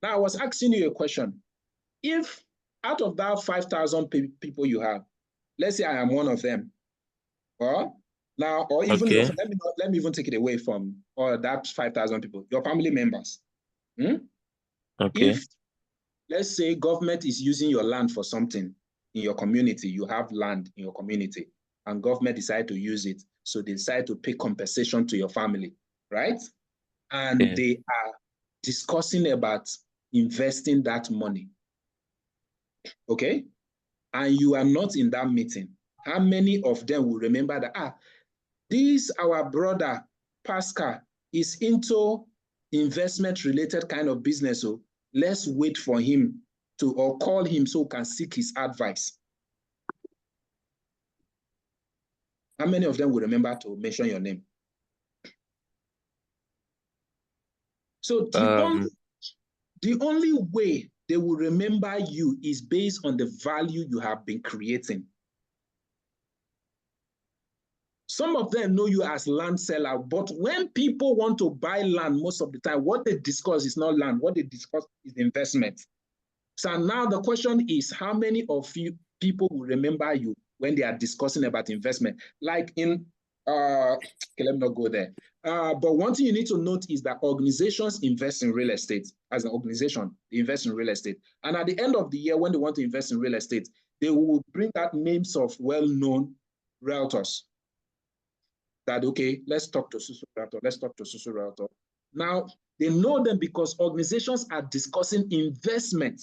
Now, I was asking you a question. If out of that 5,000 people you have, let's say I am one of them, or even okay. let me even take it away from that 5,000 people, your family members. Okay. If, let's say, government is using your land for something in your community, you have land in your community, and government decide to use it, so they decide to pay compensation to your family, right? And they are discussing about investing that money, okay? And you are not in that meeting. How many of them will remember that, this our brother, Pascal, is into investment-related kind of business, so let's wait for him or call him so we can seek his advice. How many of them will remember to mention your name? So the only way they will remember you is based on the value you have been creating. Some of them know you as land seller, but when people want to buy land, most of the time, what they discuss is not land. What they discuss is investment. So now the question is, how many of you people will remember you when they are discussing about investment? Like in, okay, let me not go there. But one thing you need to note is that organizations invest in real estate. As an organization, they invest in real estate. And at the end of the year, when they want to invest in real estate, they will bring out names of well-known realtors. That, okay, let's talk to Susu Realtor, let's talk to Susu Realtor. Now, they know them because organizations are discussing investment.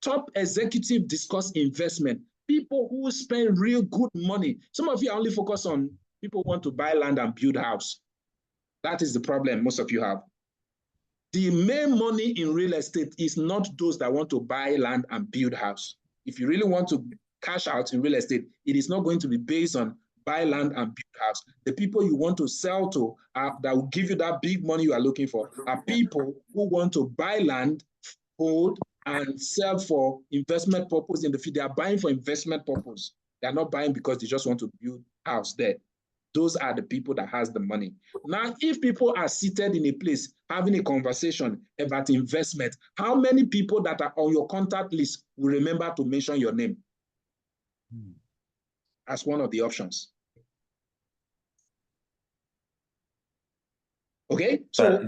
Top executive discuss investment. People who spend real good money. Some of you are only focused on people who want to buy land and build house. That is the problem most of you have. The main money in real estate is not those that want to buy land and build house. If you really want to cash out in real estate, it is not going to be based on buy land and build house. The people you want to sell to that will give you that big money you are looking for are people who want to buy land, hold, and sell for investment purpose in the future. They are buying for investment purpose. They are not buying because they just want to build house there. Those are the people that has the money. Now, if people are seated in a place having a conversation about investment, how many people that are on your contact list will remember to mention your name as one of the options? Okay, so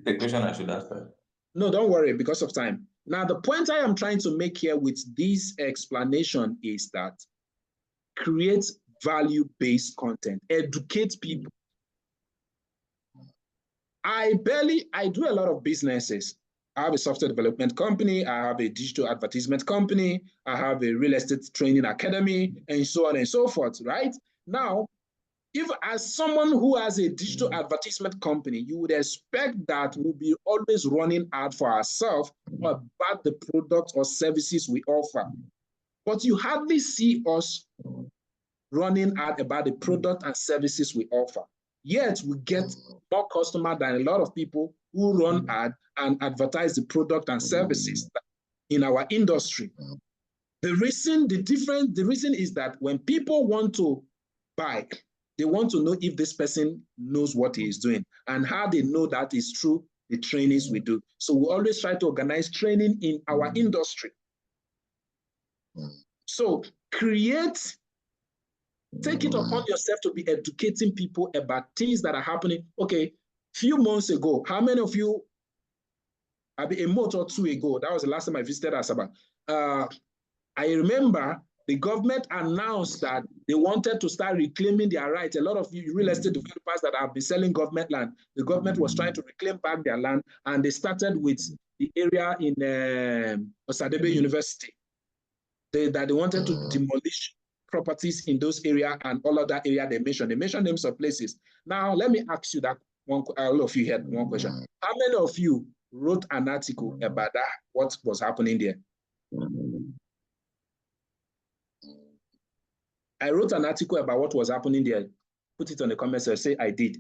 the question I should answer. No, don't worry because of time. Now, the point I am trying to make here with this explanation is that create value-based content, educate people. I do a lot of businesses. I have a software development company. I have a digital advertisement company. I have a real estate training academy, and so on and so forth, right? Now, if as someone who has a digital advertisement company, you would expect that we'll be always running ad for ourselves about the products or services we offer. But you hardly see us running ad about the product and services we offer. Yet we get more customers than a lot of people who run ad and advertise the product and services in our industry. The reason is that when people want to buy, they want to know if this person knows what he is doing, and how they know that is through the trainings we do. So we always try to organize training in our industry. So take it upon yourself to be educating people about things that are happening. Okay, few months ago, how many of you, a month or two ago, that was the last time I visited Asaba. I remember The government announced that they wanted to start reclaiming their rights. A lot of real estate developers that have been selling government land, the government was trying to reclaim back their land, and they started with the area in Osadebe University. That they wanted to demolish properties in those areas and all other areas they mentioned. They mentioned names of places. Now, let me ask you that one, all of you had one question. How many of you wrote an article about that, what was happening there? I wrote an article about what was happening there. Put it on the comment section, say I did.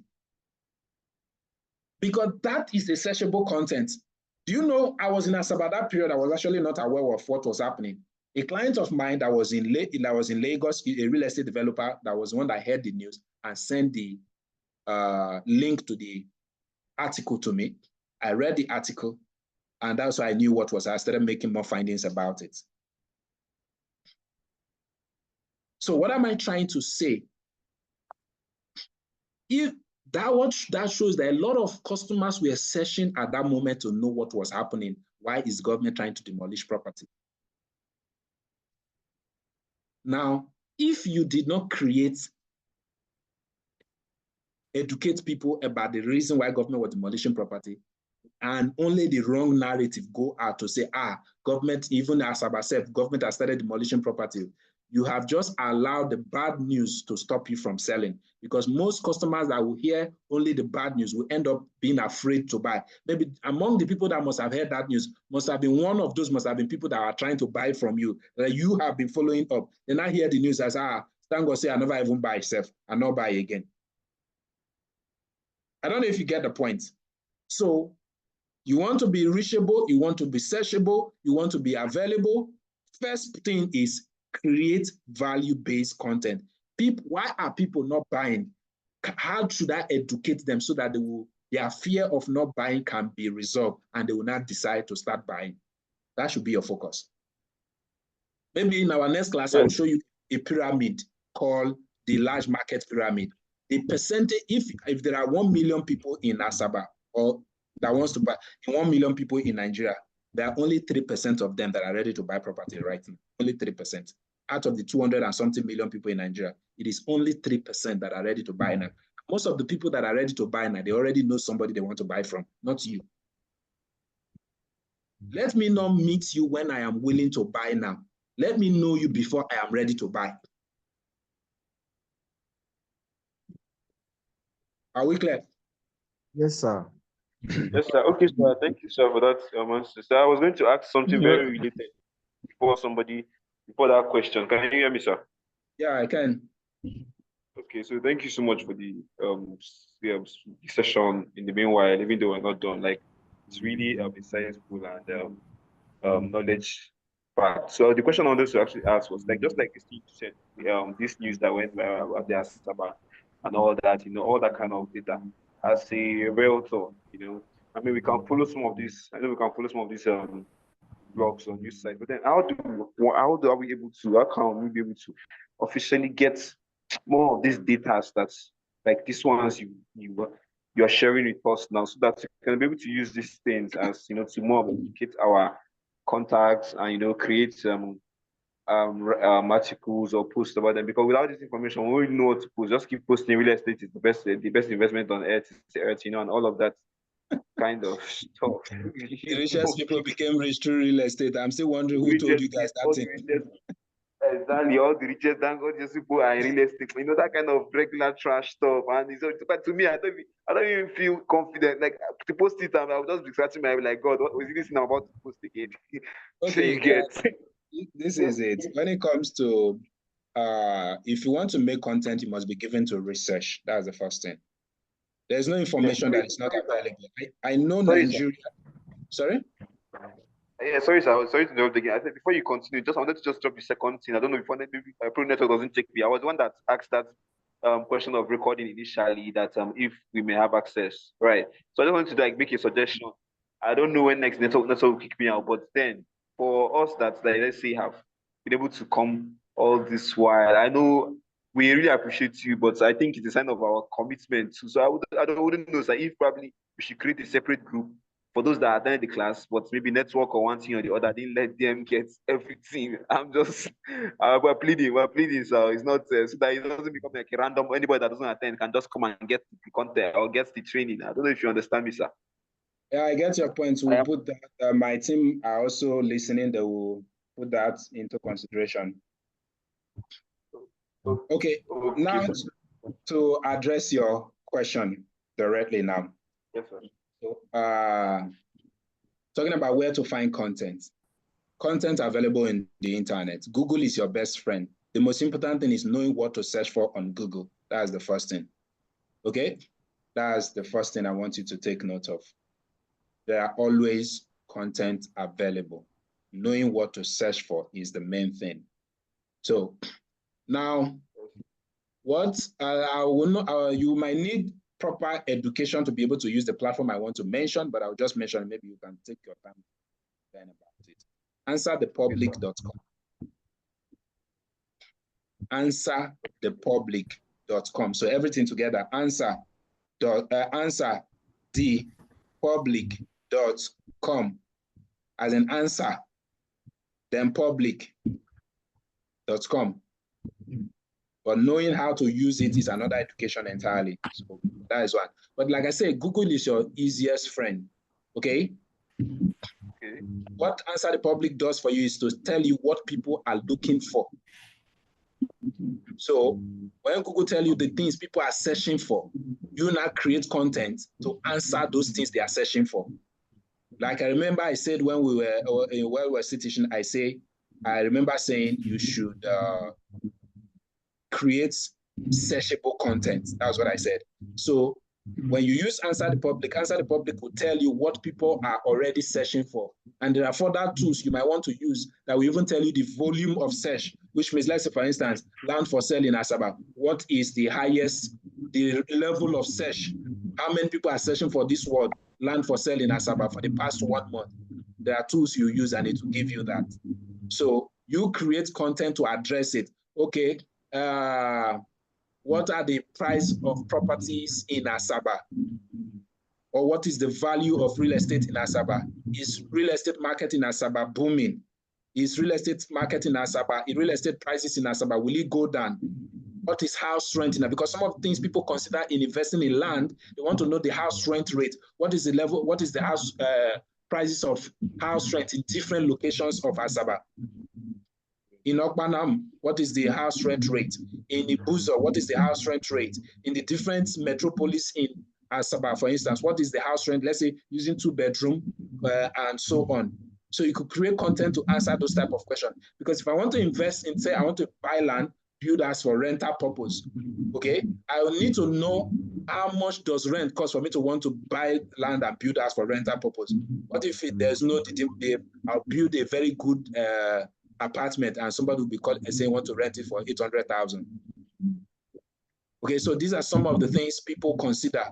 Because that is a searchable content. Do you know, I was in Asaba that period, I was actually not aware of what was happening. A client of mine that was in Lagos, a real estate developer, that was the one that heard the news and sent the link to the article to me. I read the article, and that's why I knew what was. I started making more findings about it. So what am I trying to say? If that shows that a lot of customers were searching at that moment to know what was happening. Why is government trying to demolish property? Now, if you did not educate people about the reason why government was demolishing property, and only the wrong narrative go out to say, government, even as Asaba said, government has started demolishing property, you have just allowed the bad news to stop you from selling, because most customers that will hear only the bad news will end up being afraid to buy. Maybe among the people that must have heard that news, must have been one of those, must have been people that are trying to buy from you, that you have been following up. Then I hear the news as, thank God, say I never even buy self, I not buy again. I don't know if you get the point. So you want to be reachable, you want to be searchable, you want to be available. First thing is create value-based content. Why are people not buying? How should I educate them so that their fear of not buying can be resolved and they will not decide to start buying? That should be your focus. Maybe in our next class, I will show you a pyramid called the large market pyramid. The percentage, if there are 1 million people in Asaba or that wants to buy, 1 million people in Nigeria, there are only 3% of them that are ready to buy property right now. Only 3%. Out of the 200 and something million people in Nigeria, it is only 3% that are ready to buy now. Most of the people that are ready to buy now, they already know somebody they want to buy from, not you. Let me not meet you when I am willing to buy now. Let me know you before I am ready to buy. Are we clear? Yes, sir. Yes, sir. Okay, sir. Thank you, sir, for that answer. So I was going to ask something very related before that question. Can you hear me, sir? Yeah, I can. Okay, so thank you so much for the session. In the meanwhile, even though we're not done, like it's really insightful and knowledge fact. So the question I wanted to actually ask was like, just like Steve said, this news that went viral about the Asaba and all that, all that kind of data. As a realtor, I mean, we can follow some of these. I know we can follow some of these blogs on news sites, but then how are we able to? How can we be able to officially get more of these data that's like this ones you're sharing with us now, so that we can be able to use these things as to more educate our contacts and create articles or posts about them, because without this information we won't know what to post. Just keep posting real estate is the best investment on earth, and all of that kind of stuff. The richest people became rich through real estate. I'm still wondering who told you guys that thing. Exactly, all the richest and gorgeous people are in real estate. That kind of regular trash stuff. And but to me, I don't even feel confident. Like to post it, and I'll just be scratching my head like, God, what was this I'm about to post again? Okay, so you get. This is it. When it comes to if you want to make content, you must be given to research. That's the first thing. There's no information that is not available. I know Nigeria. Sorry? Yeah, sorry, sir. Sorry to interrupt again. I said before you continue, I wanted to just drop the second thing. I don't know if maybe my pro network doesn't take me. I was the one that asked that question of recording initially, that if we may have access, right? So I just wanted to make a suggestion. I don't know when next network will kick me out, but then for us that let's say have been able to come all this while, I know we really appreciate you, but I think it's a sign of our commitment too. So I wouldn't know, sir, if probably we should create a separate group for those that attended the class, but maybe network or one thing or the other didn't let them get everything. I'm just, we're pleading, so it's not, so that it doesn't become like a random, anybody that doesn't attend can just come and get the content or get the training. I don't know if you understand me, sir. Yeah, I get your point. We'll put that, my team are also listening. They will put that into consideration. Okay, now to address your question directly now. Yes, sir. So, talking about where to find content. Content available in the internet. Google is your best friend. The most important thing is knowing what to search for on Google. That's the first thing. Okay? That's the first thing I want you to take note of. There are always content available. Knowing what to search for is the main thing. So now, what I will know, you might need proper education to be able to use the platform I want to mention, but I'll just mention, maybe you can take your time to learn about it. Answerthepublic.com. Answerthepublic.com. So everything together, answerthepublic.com, as an answer, then public.com. But knowing how to use it is another education entirely. So that is one. But like I said, Google is your easiest friend. Okay? Okay. What Answer the Public does for you is to tell you what people are looking for. So when Google tell you the things people are searching for, you now create content to answer those things they are searching for. Like I remember I said when we were still teaching, I remember saying you should create searchable content. That's what I said. So when you use Answer the Public will tell you what people are already searching for. And there are further tools you might want to use that will even tell you the volume of search, which means, let's say, for instance, land for sale in Asaba. What is the highest, the level of search? How many people are searching for this word, land for sale in Asaba, for the past 1 month? There are tools you use and it will give you that. So you create content to address it. Okay, what are the price of properties in Asaba? Or what is the value of real estate in Asaba? Is real estate market in Asaba booming? Is real estate market in Asaba, real estate prices in Asaba, will it go down? What is house rent in Asaba? Because some of the things people consider in investing in land, they want to know the house rent rate. What is the level, what is the house prices of house rent in different locations of Asaba? In Okpanam, what is the house rent rate? In Ibuzo, what is the house rent rate? In the different metropolis in Asaba, for instance, what is the house rent, let's say, using 2-bedroom and so on. So you could create content to answer those type of questions. Because if I want to invest in, say, I want to buy land, build as for rental purpose, okay, I will need to know how much does rent cost for me to want to buy land and build as for rental purpose. What if there's no, I'll build a very good apartment and somebody will be calling and saying want to rent it for 800,000. Okay, so these are some of the things people consider.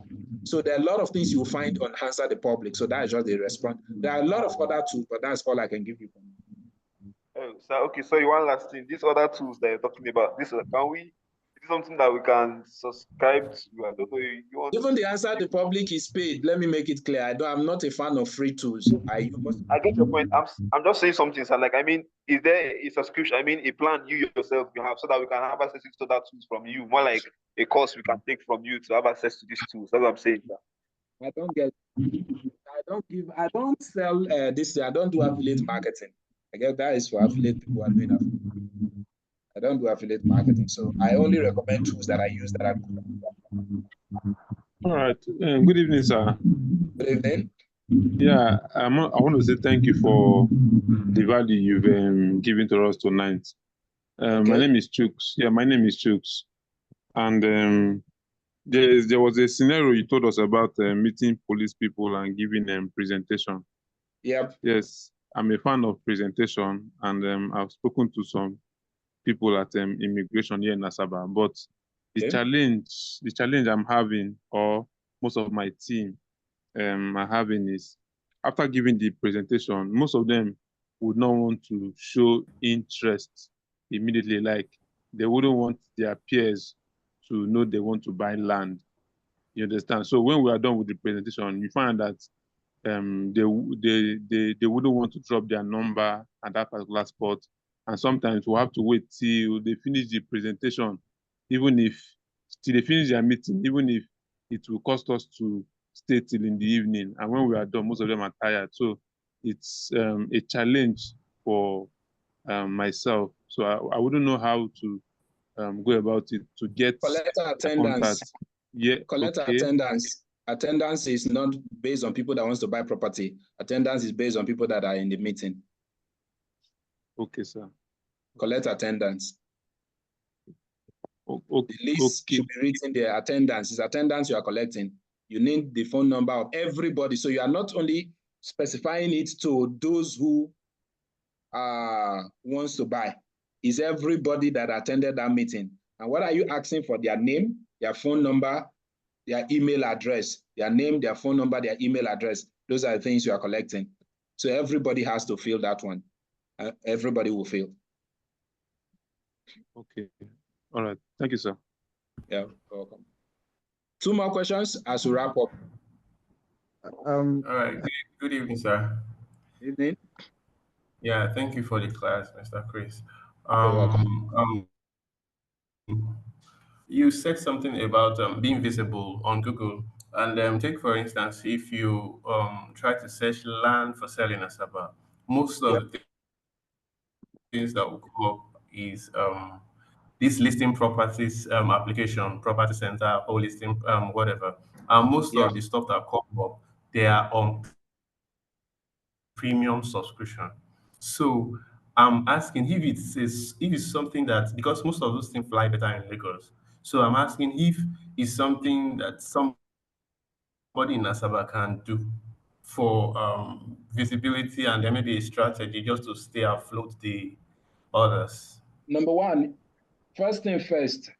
So there are a lot of things you will find on Answer the Public. So that is just the response. There are a lot of other tools, but that's all I can give you. So okay, sorry, one last thing. These other tools that you're talking about, this can we, is something that we can subscribe to? I don't know. You want even the Answer the Public is paid. Let me make it clear. I'm not a fan of free tools. I get your point. I'm just saying something, sir. Like, I mean, is there a subscription? I mean, a plan you yourself you have so that we can have access to that tools from you, more like a course we can take from you to have access to these tools. That's what I'm saying, sir. I don't sell this. I don't do affiliate marketing. I guess that is for affiliate people who are doing affiliate. I don't do affiliate marketing. So I only recommend tools that I use that are good. All right. Good evening, sir. Good evening. Yeah, I want to say thank you for the value you've given to us tonight. Okay. My name is Chooks. Yeah, my name is Chooks. And there was a scenario you told us about meeting police people and giving them presentation. Yep. Yes, I'm a fan of presentation, and I've spoken to some people at immigration here in Asaba. But the challenge I'm having, or most of my team are having, is after giving the presentation, most of them would not want to show interest immediately. Like, they wouldn't want their peers to know they want to buy land. You understand? So when we are done with the presentation, you find that they wouldn't want to drop their number at that particular spot, and sometimes we'll have to wait till they finish the presentation, till they finish their meeting, even if it will cost us to stay till in the evening. And when we are done, most of them are tired. So it's a challenge for myself. So I wouldn't know how to go about it to get Collector attendance. contact. Yeah, Collector okay. attendance. Attendance is not based on people that wants to buy property. Attendance is based on people that are in the meeting. Okay, sir. Collect attendance. Okay. The list should be written there. Attendance is attendance you are collecting. You need the phone number of everybody. So you are not only specifying it to those who wants to buy. It's everybody that attended that meeting. And what are you asking for? Their name, their phone number, their email address, their name, their phone number, their email address. Those are the things you are collecting. So everybody has to fill that one. Everybody will fill. Okay. All right. Thank you, sir. Yeah, welcome. 2 more questions as we wrap up. All right. Good evening, sir. Evening. Yeah, thank you for the class, Mr. Chris. You're welcome. You said something about being visible on Google. And take, for instance, if you try to search land for sale in Asaba, most of the things that will come up is this listing properties application, property center, or listing, whatever. And most of the stuff that come up, they are on premium subscription. So I'm asking if it's something that, because most of those things fly better in Lagos. So I'm asking if it's something that somebody in Asaba can do for visibility, and then maybe a strategy just to stay afloat the others. Number one, first thing first,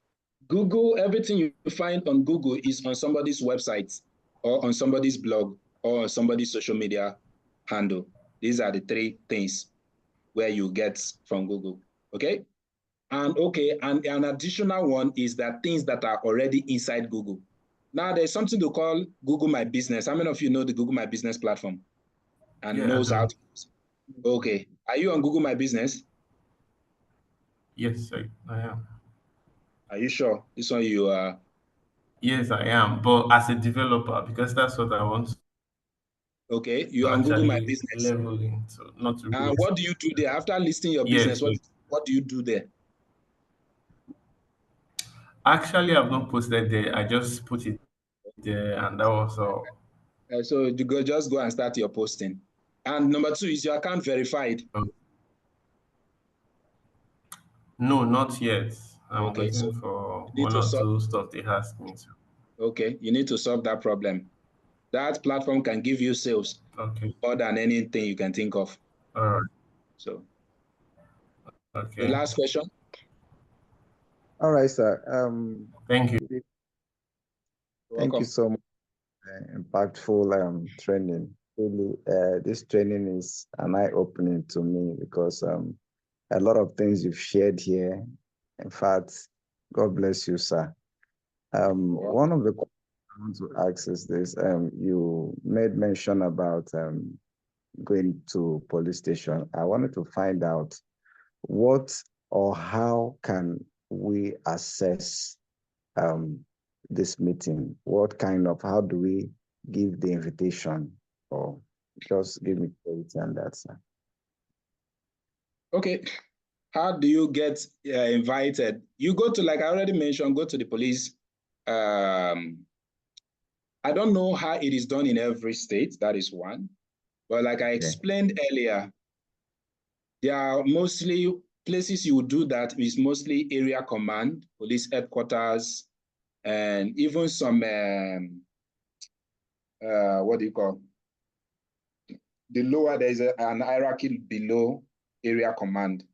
Google, everything you find on Google is on somebody's website or on somebody's blog or on somebody's social media handle. These are the 3 things where you get from Google, okay? And an additional one is that things that are already inside Google. Now there's something to call Google My Business. How many of you know the Google My Business platform and knows how to use it? Okay, are you on Google My Business? Yes, I am. Are you sure? This one you are? Yes, I am. But as a developer, because that's what I want to. Okay, you are on Google My Business. Leveling, so not to. And what do you do there after listing your business? What do you do there? Actually, I've not posted there. I just put it there, and that was all. So you just go and start your posting. And number 2, is your account verified? No, not yet. I'm Okay, waiting so for you need 1 to or solve. 2 stuff they asked me to. Okay, you need to solve that problem. That platform can give you sales more than anything you can think of. All right. So, okay. The last question. All right, sir. Thank you. Thank you so much. Impactful training. Really, this training is an eye-opening to me because a lot of things you've shared here. In fact, God bless you, sir. One of the questions I want to ask is this: you made mention about going to police station. I wanted to find out what or how can we assess this meeting? How do we give the invitation? Or just give me clarity on that, sir. Okay, how do you get invited? You go to, like I already mentioned, go to the police. I don't know how it is done in every state, that is one. But like I explained earlier, there are mostly places you would do that is mostly area command, police headquarters, and even some, what do you call? The lower, there is an hierarchy below area command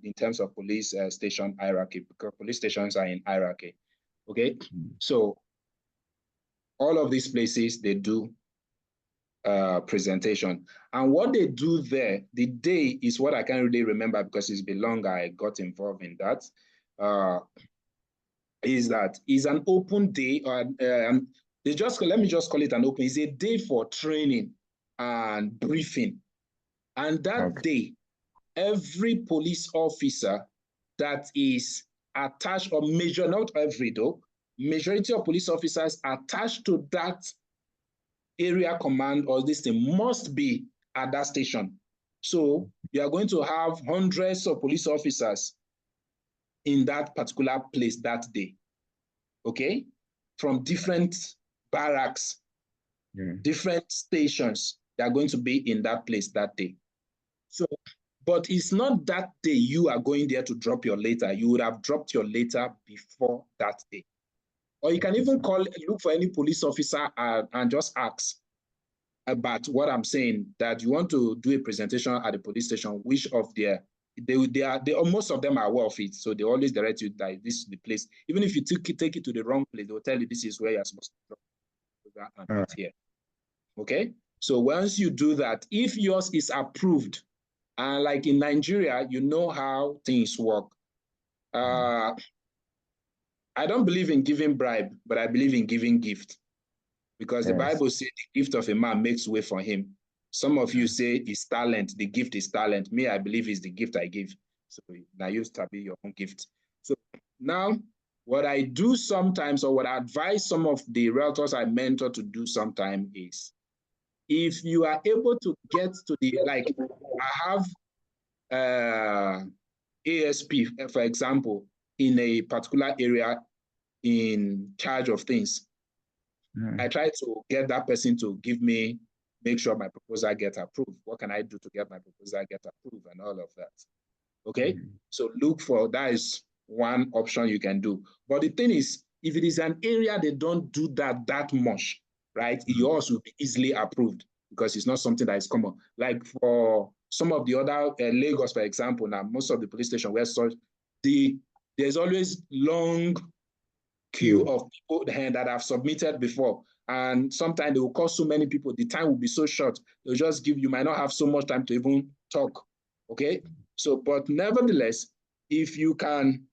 in terms of police station hierarchy, because police stations are in hierarchy. Okay, so all of these places, they do presentation. And what they do there, the day is what I can't really remember because it's been long I got involved in that. Is an open day, or let me just call it an open. It's a day for training and briefing. And that day, every police officer that is attached, or not every though, majority of police officers attached to that area command or this thing must be at that station. So you are going to have hundreds of police officers in that particular place that day, okay? From different barracks, different stations, they are going to be in that place that day. So, but it's not that day you are going there to drop your letter. You would have dropped your letter before that day. Or you can even look for any police officer and just ask about what I'm saying, that you want to do a presentation at the police station, which of most of them are aware of it. So they always direct you that this is the place. Even if you take it to the wrong place, they'll tell you this is where you're supposed to drop and not here. Okay? So once you do that, if yours is approved, and like in Nigeria, you know how things work. I don't believe in giving bribe, but I believe in giving gift. Because the Bible says the gift of a man makes way for him. Some of you say it's talent, the gift is talent. Me, I believe it's the gift I give. So now you to be your own gift. So now what I do sometimes, or what I advise some of the realtors I mentor to do sometimes is, if you are able to get to the, like I have ASP, for example, in a particular area in charge of things. I try to get that person to make sure my proposal gets approved. What can I do to get my proposal get approved and all of that? Okay, so look for, that is one option you can do. But the thing is, if it is an area they don't do that much, right, yours will be easily approved because it's not something that is common. Like for some of the other, Lagos, for example, now most of the police stations where there's always long queue of people that have submitted before. And sometimes they will call so many people, the time will be so short. They'll just you might not have so much time to even talk. Okay. So, but nevertheless, if you can,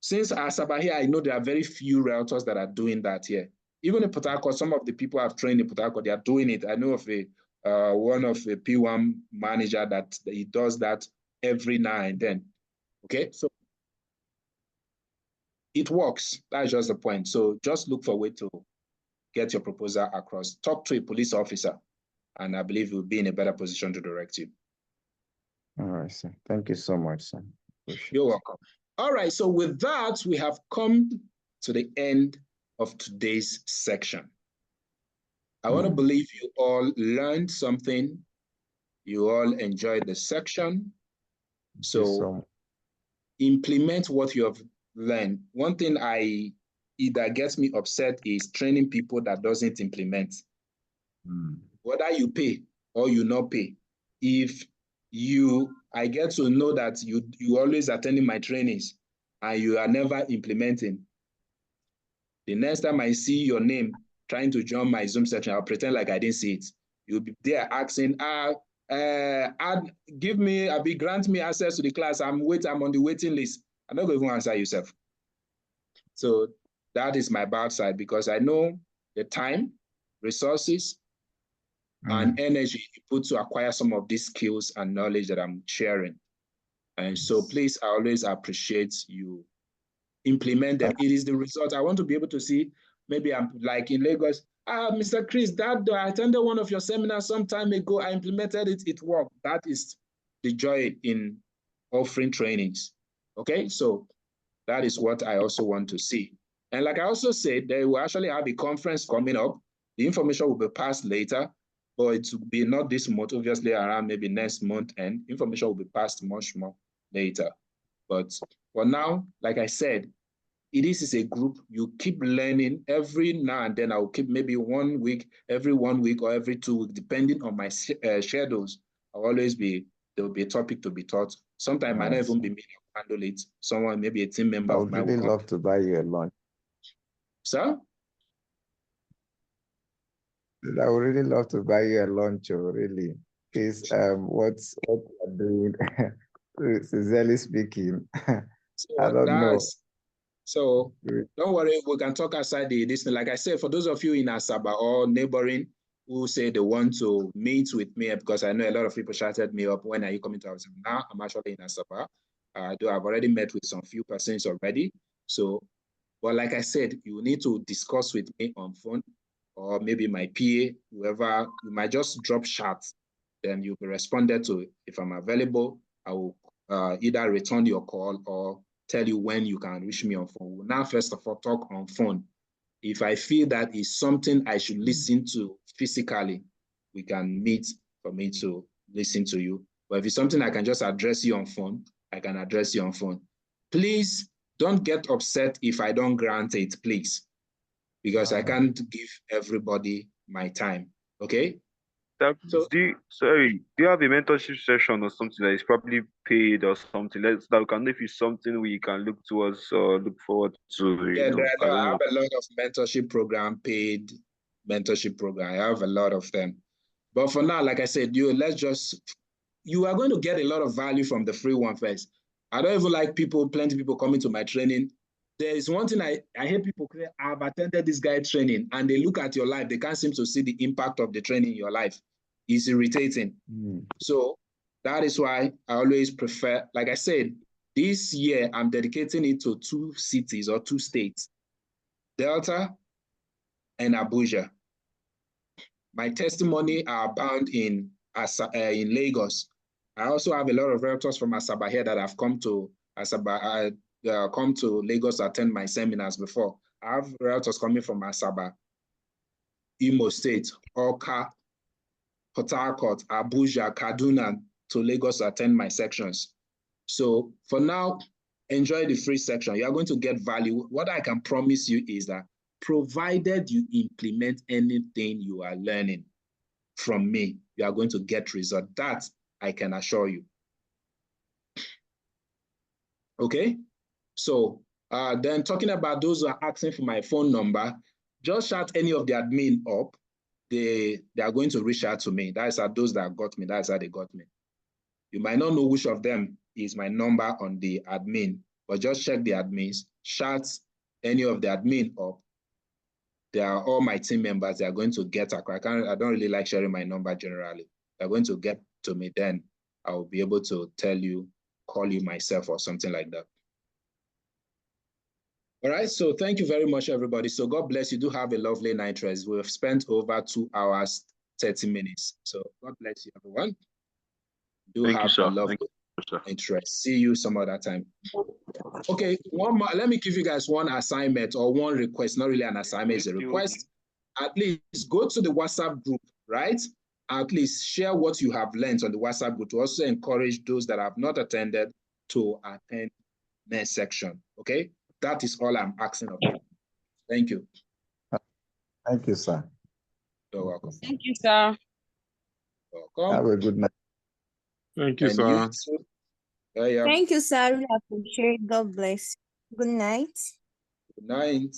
since Asaba here, I know there are very few realtors that are doing that here. Even in Port Harcourt, some of the people I've trained in Port Harcourt, they are doing it. I know of one of a P1 manager that he does that every now and then. Okay. So it works. That's just the point. So just look for a way to get your proposal across. Talk to a police officer, and I believe you'll be in a better position to direct you. All right, sir. Thank you so much, sir. You're welcome. All right. So with that, we have come to the end of today's section. I want to believe you all learned something. You all enjoyed the section. So implement what you have learned. One thing that gets me upset is training people that doesn't implement. Whether you pay or you not pay, if I get to know that you always attending my trainings and you are never implementing, the next time I see your name trying to join my Zoom session, I'll pretend like I didn't see it. You'll be there asking, grant me access to the class. I'm on the waiting list. I'm not going to even answer yourself. So that is my bad side, because I know the time, resources, and energy you put to acquire some of these skills and knowledge that I'm sharing. And so please, I always appreciate you implement them. It is the result. I want to be able to see, maybe I'm like in Lagos, Mr. Chris, I attended one of your seminars some time ago. I implemented it, it worked. That is the joy in offering trainings. Okay, so that is what I also want to see. And like I also said, they will actually have a conference coming up. The information will be passed later, but it will be not this month, obviously around maybe next month, and information will be passed much more later. But for now, like I said, it is a group. You keep learning every now and then. I'll keep maybe 1 week, every 1 week or every 2 weeks, depending on my schedules. There will be a topic to be taught. Sometimes I might not even be me to handle it. Someone, maybe a team member of mine. I would really love to buy you a lunch. Sir? I would really love to buy you a lunch, really. Because what you're doing, sincerely speaking, So I don't know. So don't worry, we can talk outside this thing. Like I said, for those of you in Asaba or neighboring who say they want to meet with me, because I know a lot of people shouted me up, when are you coming to Asaba? Now I'm actually in Asaba. I've already met with some few persons already. So, but like I said, you need to discuss with me on phone, or maybe my PA, whoever. You might just drop shots, then you'll be responded to. If I'm available, I will either return your call or tell you when you can reach me on phone. We'll now first of all talk on phone. If I feel that is something I should listen to physically, we can meet for me to listen to you. But if it's something I can just address you on phone, I can address you on phone. Please don't get upset if I don't grant it, please, because I can't give everybody my time, okay? So, do you have a mentorship session or something that is probably paid or something that we can know if it's something we can look towards or look forward to? Yeah, I have a lot of mentorship program, paid mentorship program. I have a lot of them. But for now, like I said, you are going to get a lot of value from the free one first. I don't even like plenty of people coming to my training. There is one thing I hate people say, I've attended this guy training, and they look at your life, they can't seem to see the impact of the training in your life. It's irritating. So that is why I always prefer, like I said, this year I'm dedicating it to 2 cities or 2 states, Delta and Abuja. My testimony are bound in Lagos. I also have a lot of realtors from Asaba here that have come to Asaba, come to Lagos to attend my seminars before. I have realtors coming from Asaba, Imo State, Oka, Port Harcourt, Abuja, Kaduna to Lagos to attend my sections. So for now, enjoy the free section. You are going to get value. What I can promise you is that provided you implement anything you are learning from me, you are going to get results. That I can assure you. Okay? So then talking about those who are asking for my phone number, just shout any of the admin up. They are going to reach out to me. That's those that got me. That's how they got me. You might not know which of them is my number on the admin, but just check the admins, shout any of the admin up. They are all my team members. They are going to get across. I don't really like sharing my number generally. They're going to get to me, then I'll be able to tell you, call you myself or something like that. All right, so thank you very much, everybody. So God bless you. Do have a lovely night rest. We've spent over 2 hours, 30 minutes. So God bless you, everyone. Thank you, sir. A lovely night rest. See you some other time. Okay, one more. Let me give you guys one assignment or one request. Not really an assignment, it's a request. At least go to the WhatsApp group, right? At least share what you have learned on the WhatsApp group to also encourage those that have not attended to attend next section. Okay, that is all I'm asking of you. Thank you. Thank you, sir. You're welcome. Thank you, sir. Welcome. Have a good night. Thank you, sir. Thank you, sir. Really appreciate. God bless. Good night. Good night.